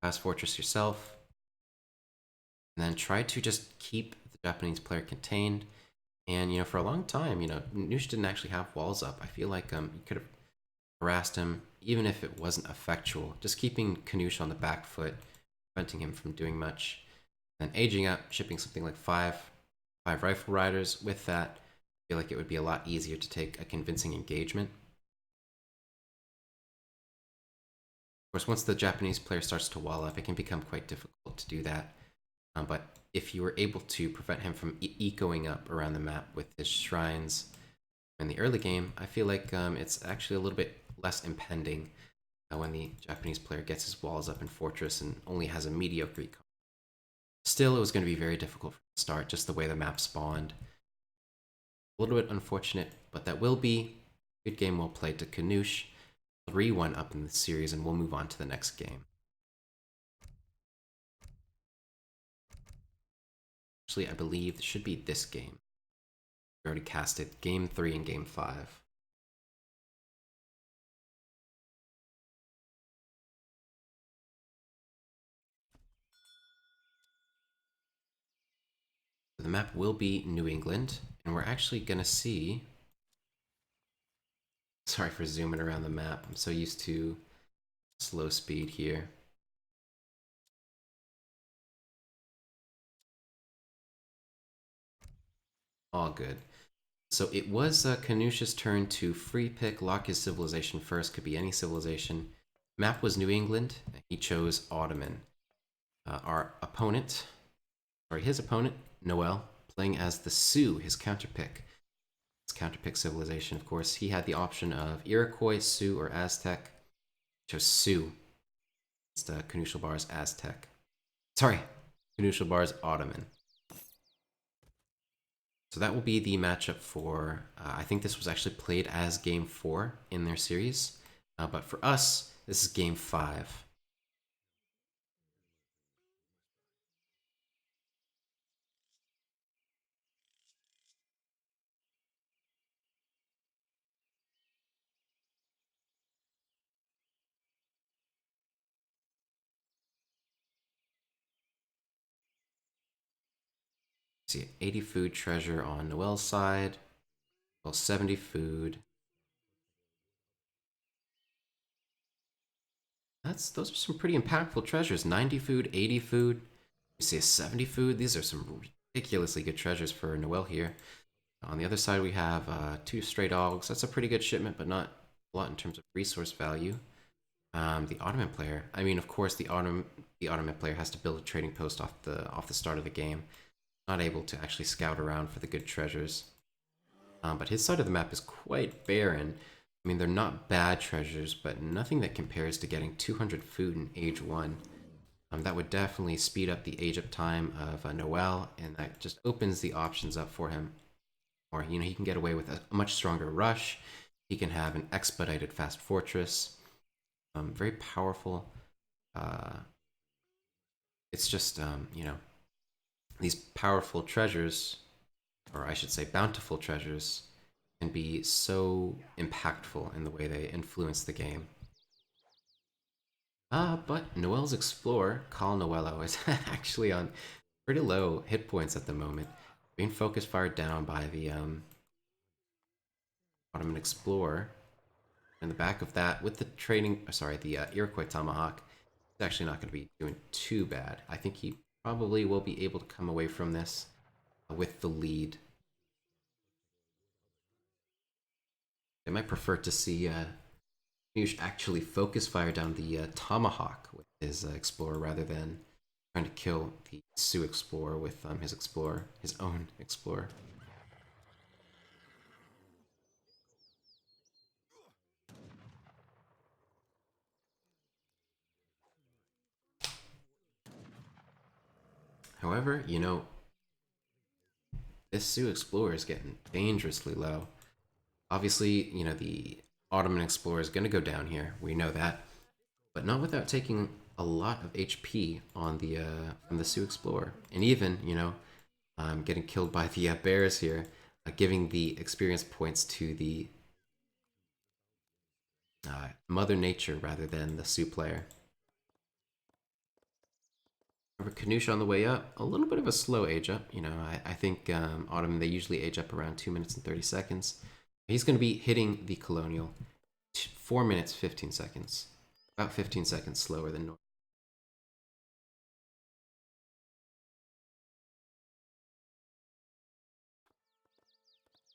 fast fortress yourself, and then try to just keep the Japanese player contained. And, you know, for a long time, you know, Knusch didn't actually have walls up. I feel like you could have harassed him, even if it wasn't effectual. Just keeping Knusch on the back foot, preventing him from doing much. Then aging up, shipping something like five rifle riders. With that, I feel like it would be a lot easier to take a convincing engagement. Of course, once the Japanese player starts to wall up, it can become quite difficult to do that. But if you were able to prevent him from ecoing up around the map with his shrines in the early game, I feel like it's actually a little bit less impending when the Japanese player gets his walls up in Fortress and only has a mediocre econ. Still, it was going to be very difficult from the start, just the way the map spawned. A little bit unfortunate, but that will be a good game well played to Knusch. 3-1 up in the series, and we'll move on to the next game. Actually, I believe it should be this game. We already casted Game 3 and Game 5. The map will be New England, and we're actually going to see... Sorry for zooming around the map. I'm so used to slow speed here. All good. So it was Knusch's turn to free pick, lock his civilization first. Could be any civilization. Map was New England. He chose Ottoman. Our opponent, sorry, his opponent, n0eL, playing as the Sioux, his counterpick. His counterpick civilization, of course. He had the option of Iroquois, Sioux, or Aztec. He chose Sioux. It's Knuschelbär's Aztec. Sorry, Knuschelbär's Ottoman. So that will be the matchup for, I think this was actually played as Game 4 in their series. But for us, this is Game 5. See, 80 food treasure on n0eL's side. Well, 70 food. Those are some pretty impactful treasures. 90 food, 80 food. You see a 70 food. These are some ridiculously good treasures for n0eL here. On the other side, we have 2 stray dogs. That's a pretty good shipment, but not a lot in terms of resource value. The Ottoman player. I mean, of course, the Ottoman player has to build a trading post off the start of the game. Not able to actually scout around for the good treasures. But his side of the map is quite barren. I mean, they're not bad treasures, but nothing that compares to getting 200 food in Age 1. That would definitely speed up the age up time of n0eL, and that just opens the options up for him. Or, you know, he can get away with a much stronger rush. He can have an expedited fast fortress. Very powerful. It's just, you know, these powerful treasures, or I should say bountiful treasures, can be so impactful in the way they influence the game. But n0eL's Explorer, Call n0eL, is actually on pretty low hit points at the moment. Being focus fired down by the Ottoman Explorer. In the back of that, with the the Iroquois Tomahawk, it's actually not going to be doing too bad. I think he probably will be able to come away from this with the lead. I might prefer to see Knusch actually focus fire down the Tomahawk with his Explorer rather than trying to kill the Sioux Explorer with his own Explorer. However, you know, this Sioux Explorer is getting dangerously low. Obviously, you know, the Ottoman Explorer is going to go down here. We know that. But not without taking a lot of HP on the from the Sioux Explorer. And even, you know, getting killed by the bears here, giving the experience points to the Mother Nature rather than the Sioux player. Knusch on the way up, a little bit of a slow age up. You know, I think Ottoman, they usually age up around 2 minutes and 30 seconds. He's going to be hitting the Colonial 4 minutes, 15 seconds. About 15 seconds slower than normal.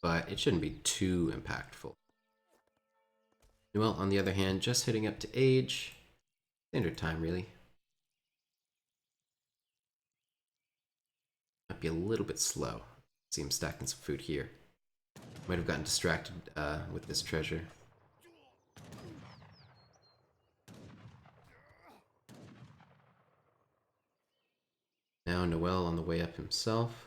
But it shouldn't be too impactful. n0eL, on the other hand, just hitting up to age. Standard time, really. might be a little bit slow. See him stacking some food here. Might have gotten distracted with this treasure. Now n0eL on the way up himself.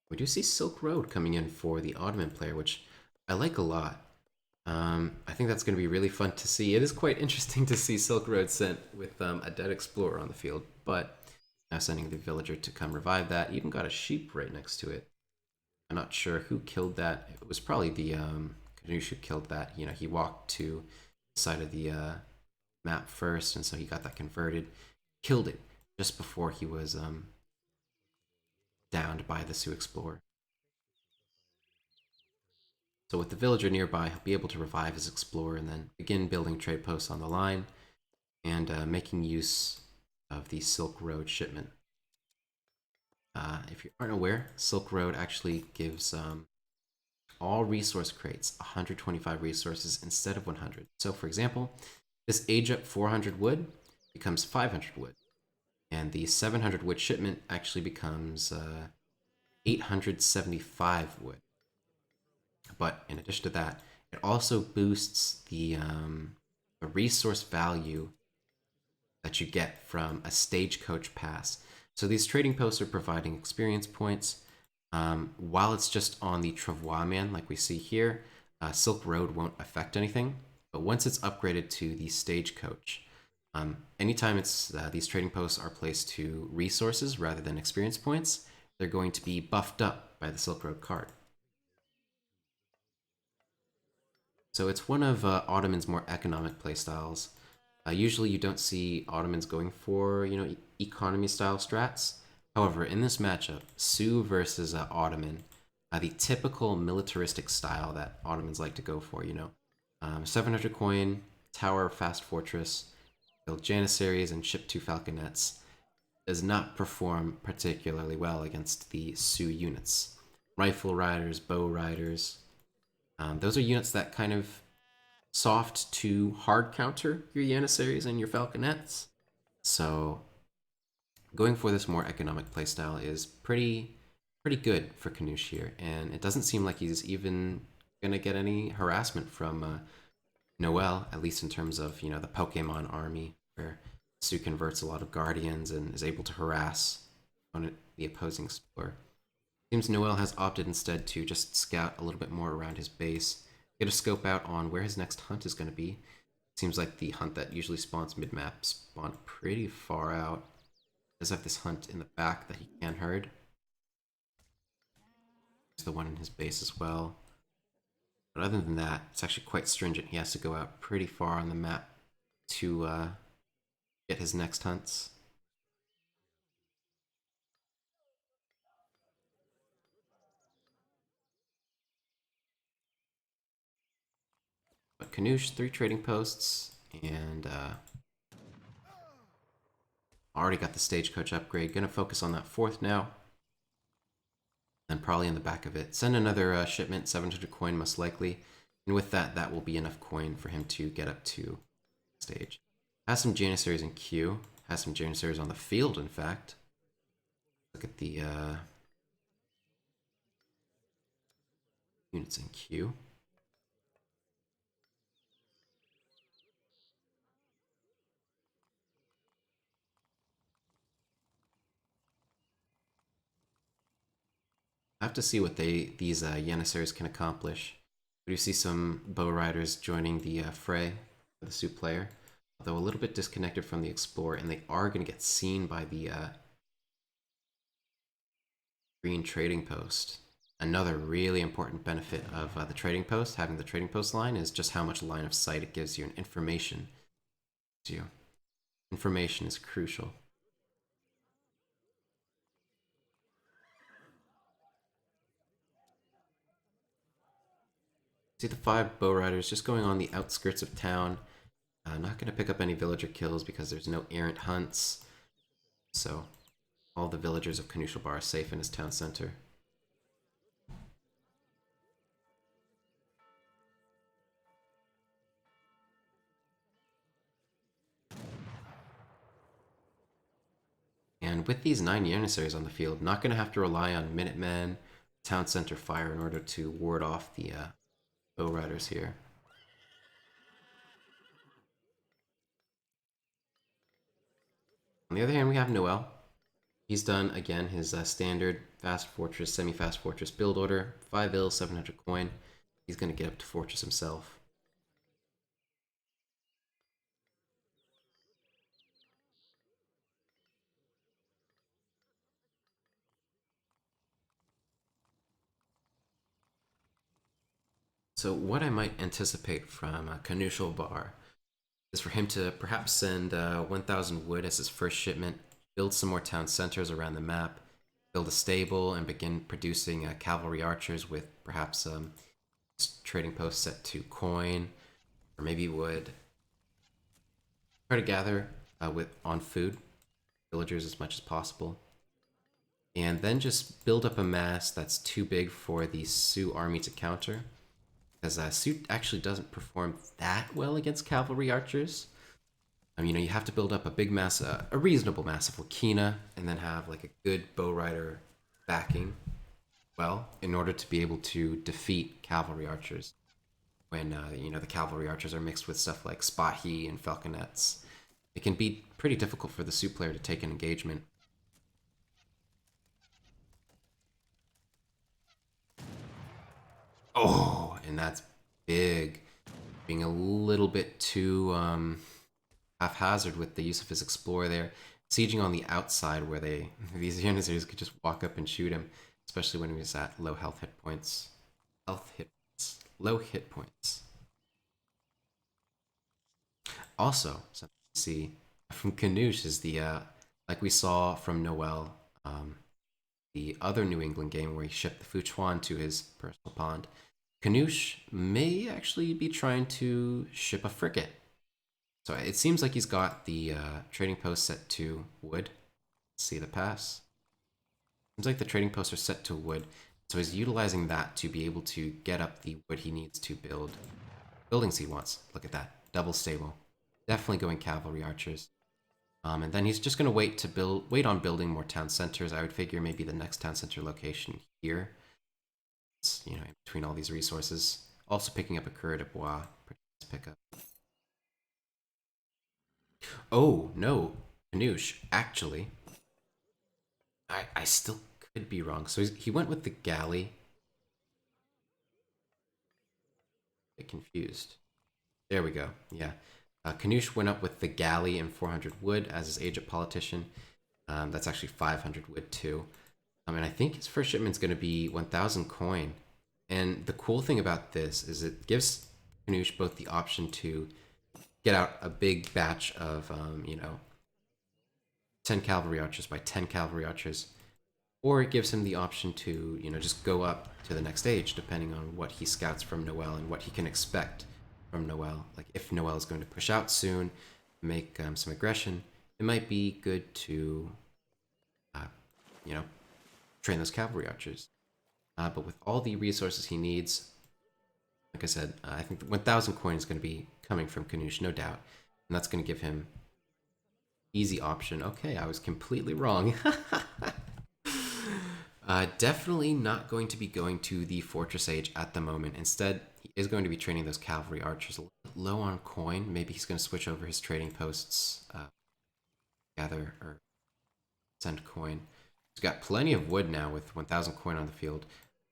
We do see Silk Road coming in for the Ottoman player, which I like a lot. I think that's going to be really fun to see. It is quite interesting to see Silk Road sent with a dead explorer on the field, but now sending the villager to come revive that. Even got a sheep right next to it. I'm not sure who killed that. It was probably the Knusch who killed that. You know, he walked to the side of the map first, and so he got that converted. Killed it just before he was downed by the Sioux Explorer. So with the villager nearby, he'll be able to revive his explorer and then begin building trade posts on the line and making use of the Silk Road shipment. If you aren't aware, Silk Road actually gives all resource crates 125 resources instead of 100. So for example, this age up 400 wood becomes 500 wood. And the 700 wood shipment actually becomes 875 wood. But in addition to that, it also boosts the resource value that you get from a stagecoach pass. So these trading posts are providing experience points. While it's just on the Travois Man, like we see here, Silk Road won't affect anything. But once it's upgraded to the stagecoach, anytime these trading posts are placed to resources rather than experience points, they're going to be buffed up by the Silk Road card. So it's one of Ottoman's more economic playstyles. Usually you don't see Ottomans going for, economy style strats. However, in this matchup, Sioux versus Ottoman, the typical militaristic style that Ottomans like to go for, 700 coin, tower, fast fortress, build Janissaries and ship 2 falconets, does not perform particularly well against the Sioux units. Rifle riders, bow riders, those are units that kind of soft to hard counter your Janissaries and your falconets. So going for this more economic playstyle is pretty good for Knusch here, and it doesn't seem like he's even gonna get any harassment from n0eL, at least in terms of the Pokemon army, where Sioux converts a lot of guardians and is able to harass the opposing explorer. Seems n0eL has opted instead to just scout a little bit more around his base, get a scope out on where his next hunt is going to be. Seems like the hunt that usually spawns mid-map spawned pretty far out. Does have this hunt in the back that he can herd. There's the one in his base as well. But other than that, it's actually quite stringent. He has to go out pretty far on the map to get his next hunts. But Knusch, 3 trading posts, and already got the stagecoach upgrade. Gonna focus on that 4th now. And probably in the back of it. Send another shipment, 700 coin most likely. And with that, that will be enough coin for him to get up to stage. Has some Janissaries in queue. Has some Janissaries on the field, in fact. Look at the units in queue. I have to see what these Janissaries can accomplish. We do see some bow riders joining the fray for the Sioux player, although a little bit disconnected from the explorer, and they are going to get seen by the green trading post. Another really important benefit of the trading post, having the trading post line, is just how much line of sight it gives you and information. Information is crucial. See the 5 bow riders just going on the outskirts of town. Not going to pick up any villager kills because there's no errant hunts. So all the villagers of Knuschelbär are safe in his town center. And with these 9 Janissaries on the field, not going to have to rely on Minutemen, Town Center Fire in order to ward off the Bow Riders here. On the other hand, we have n0eL. He's done, again, his standard Fast Fortress, Semi-Fast Fortress build order. 5 700 coin. He's going to get up to Fortress himself. So what I might anticipate from Knuschelbär is for him to perhaps send 1,000 wood as his first shipment, build some more town centers around the map, build a stable, and begin producing cavalry archers with perhaps trading posts set to coin, or maybe would try to gather on food, villagers as much as possible, and then just build up a mass that's too big for the Sioux army to counter, because Sioux actually doesn't perform that well against cavalry archers. You have to build up a big mass, a reasonable mass of Wakina, and then have like a good bow rider backing, well, in order to be able to defeat cavalry archers. When the cavalry archers are mixed with stuff like Spahi and Falconets, it can be pretty difficult for the Sioux player to take an engagement. Oh, and that's big. Being a little bit too haphazard with the use of his Explorer there. Sieging on the outside where these Janissaries could just walk up and shoot him, especially when he was at low health hit points. Low hit points. Also, something to see from Knusch is the, like we saw from n0eL, the other New England game where he shipped the Fuchuan to his personal pond. Knusch may actually be trying to ship a frigate. So it seems like he's got the trading post set to wood. Let's see the pass. Seems like the trading posts are set to wood. So he's utilizing that to be able to get up the wood he needs to build buildings he wants. Look at that. Double stable. Definitely going cavalry archers. And then he's just going to wait on building more town centers. I would figure maybe the next town center location here. It's, in between all these resources. Also picking up a Coureur de Bois. Pretty nice pickup. Oh, no. Knusch, actually. I still could be wrong. So he went with the galley. Get confused. There we go. Yeah. Knusch went up with the galley and 400 wood as his agent politician. That's actually 500 wood too. And I think his first shipment's going to be 1,000 coin. And the cool thing about this is it gives Knusch both the option to get out a big batch of, 10 cavalry archers by 10 cavalry archers, or it gives him the option to, just go up to the next stage depending on what he scouts from n0eL and what he can expect from n0eL. Like if n0eL is going to push out soon, make some aggression, it might be good to, train those cavalry archers. But with all the resources he needs, like I said, I think 1,000 coin is going to be coming from Knusch, no doubt. And that's going to give him easy option. Okay, I was completely wrong. Definitely not going to be going to the Fortress Age at the moment. Instead, he is going to be training those cavalry archers. A little bit low on coin. Maybe he's going to switch over his trading posts, gather or send coin. He's got plenty of wood now with 1,000 coin on the field.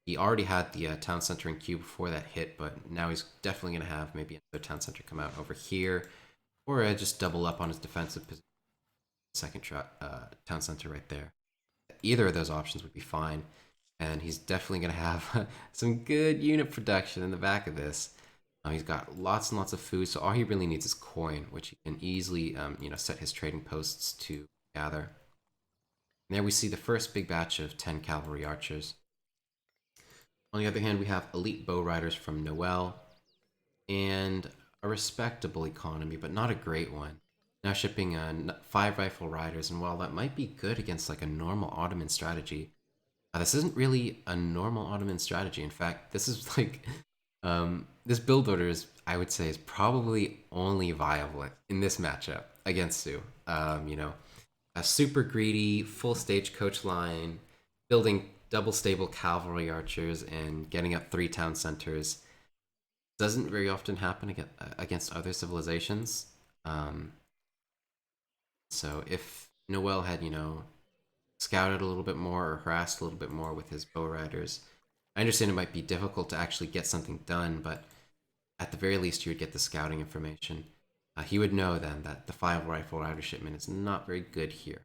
He already had the town center in queue before that hit, but now he's definitely going to have maybe another town center come out over here, or just double up on his defensive position. Second town center right there. Either of those options would be fine, and he's definitely going to have some good unit production in the back of this. He's got lots and lots of food, so all he really needs is coin, which he can easily set his trading posts to gather. And there we see the first big batch of 10 cavalry archers. On the other hand, we have elite bow riders from n0eL and a respectable economy, but not a great one. Now shipping 5 rifle riders, and while that might be good against like a normal Ottoman strategy, this isn't really a normal Ottoman strategy. In fact, this is like this build order is, I would say, is probably only viable in this matchup against Sioux. A super greedy, full stagecoach line, building double stable cavalry archers, and getting up 3 town centers doesn't very often happen against other civilizations. Um, so if n0eL had, scouted a little bit more or harassed a little bit more with his bow riders, I understand it might be difficult to actually get something done, but at the very least, you would get the scouting information. He would know then that the 5 rifle rider shipment is not very good here.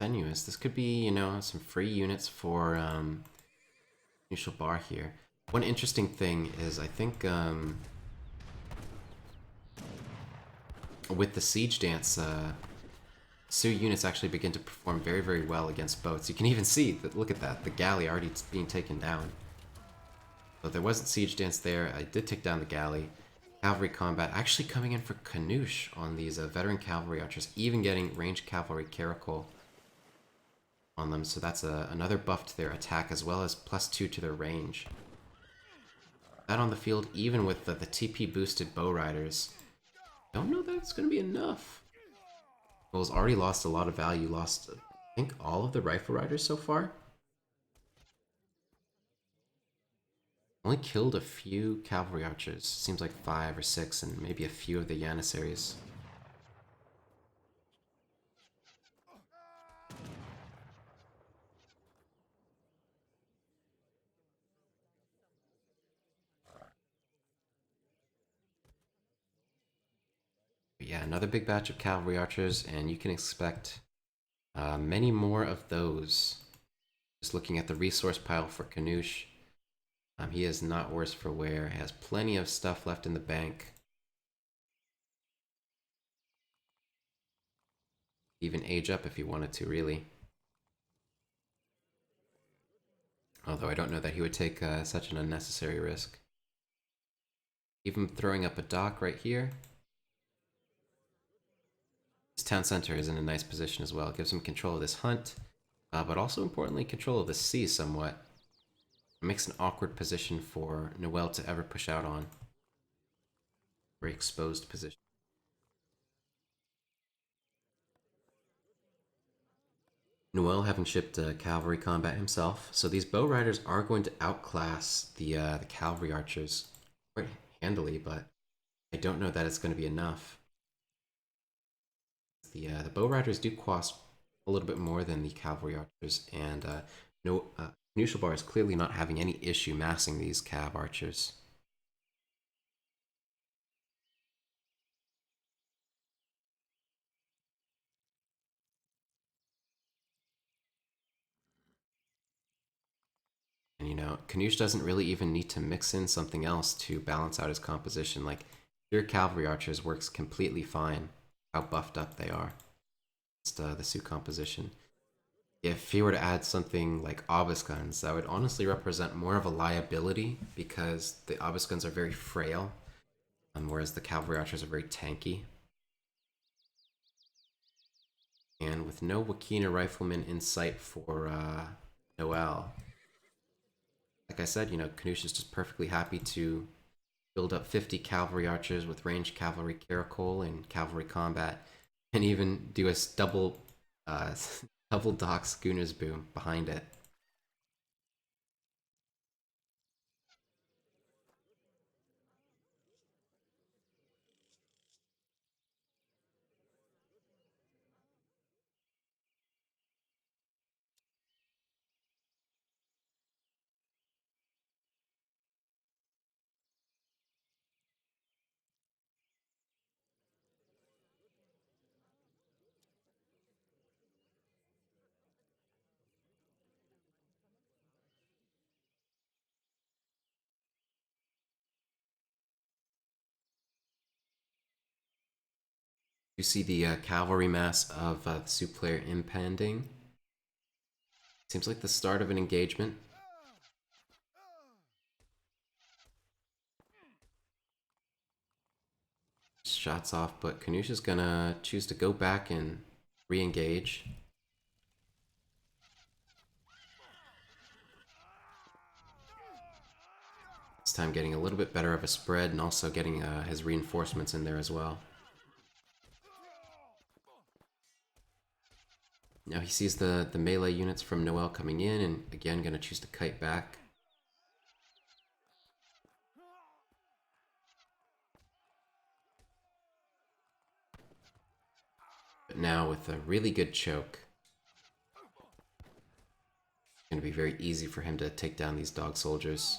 Tenuous. This could be, some free units for Knuschelbär here. One interesting thing is I think with the siege dance, Sioux units actually begin to perform very, very well against boats. You can even see that. Look at that, the galley already being taken down. So there wasn't siege dance there. I did take down the galley. Cavalry combat actually coming in for Knusch on these veteran cavalry archers, even getting ranged cavalry caracol on them. So that's another buff to their attack as well as +2 to their range. That on the field, even with the TP boosted bow riders. Don't know that it's going to be enough. Well, already lost a lot of value. Lost, I think, all of the rifle riders so far. Only killed a few cavalry archers. Seems like 5 or 6, and maybe a few of the Janissaries. But yeah, another big batch of cavalry archers, and you can expect many more of those. Just looking at the resource pile for Knusch, he is not worse for wear. He has plenty of stuff left in the bank. Even age up if he wanted to, really. Although I don't know that he would take such an unnecessary risk. Even throwing up a dock right here. This town center is in a nice position as well. It gives him control of this hunt, but also importantly control of the sea somewhat. It makes an awkward position for n0eL to ever push out on. Very exposed position. n0eL having shipped cavalry combat himself, so these bow riders are going to outclass the cavalry archers quite handily, but I don't know that it's going to be enough. The bow riders do cost a little bit more than the cavalry archers, and no Knuschelbär is clearly not having any issue massing these cav archers. And Knusch doesn't really even need to mix in something else to balance out his composition. Like pure cavalry archers works completely fine. How buffed up they are. Just the Sioux composition. If he were to add something like obus that would honestly represent more of a liability because the obus are very frail, whereas the cavalry archers are very tanky. And with no Wakina riflemen in sight for n0eL, like I said, Knusch is just perfectly happy to build up 50 cavalry archers with ranged cavalry caracol and cavalry combat, and even do a double, double dock schooners boom behind it. You see the cavalry mass of the Sioux player impending. Seems like the start of an engagement. Shots off, but Knusch's gonna choose to go back and re-engage. This time getting a little bit better of a spread and also getting his reinforcements in there as well. Now he sees the melee units from n0eL coming in and again gonna choose to kite back. But now with a really good choke, it's gonna be very easy for him to take down these dog soldiers.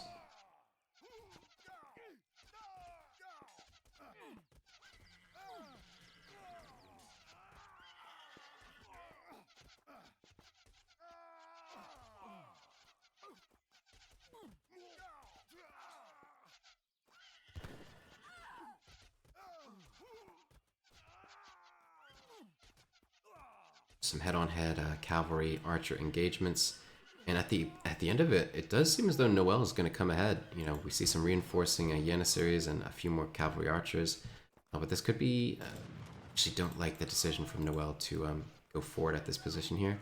Some head-on-head cavalry archer engagements, and at the end of it, it does seem as though n0eL is going to come ahead. You know, we see some reinforcing Janissaries and a few more cavalry archers, but this could be. Actually, don't like the decision from n0eL to go forward at this position here,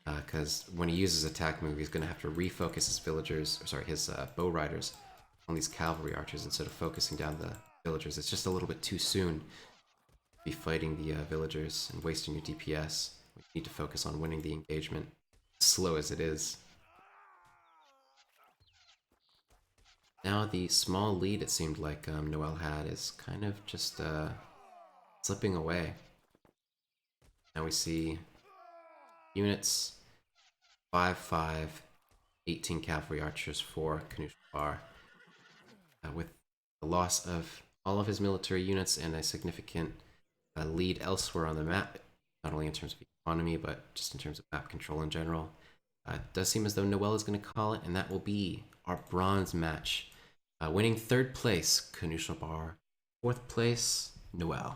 because when he uses attack move, he's going to have to refocus his villagers, or sorry, his bow riders on these cavalry archers instead of focusing down the villagers. It's just a little bit too soon to be fighting the villagers and wasting your DPS. We need to focus on winning the engagement, slow as it is. Now the small lead it seemed like n0eL had is kind of just slipping away. Now we see units 5-5, 18 cavalry archers for Knuschelbär. With the loss of all of his military units and a significant lead elsewhere on the map, not only in terms of economy, but just in terms of map control in general. It does seem as though n0eL is going to call it, and that will be our bronze match. Winning 3rd place, Knuschelbär. 4th place, n0eL.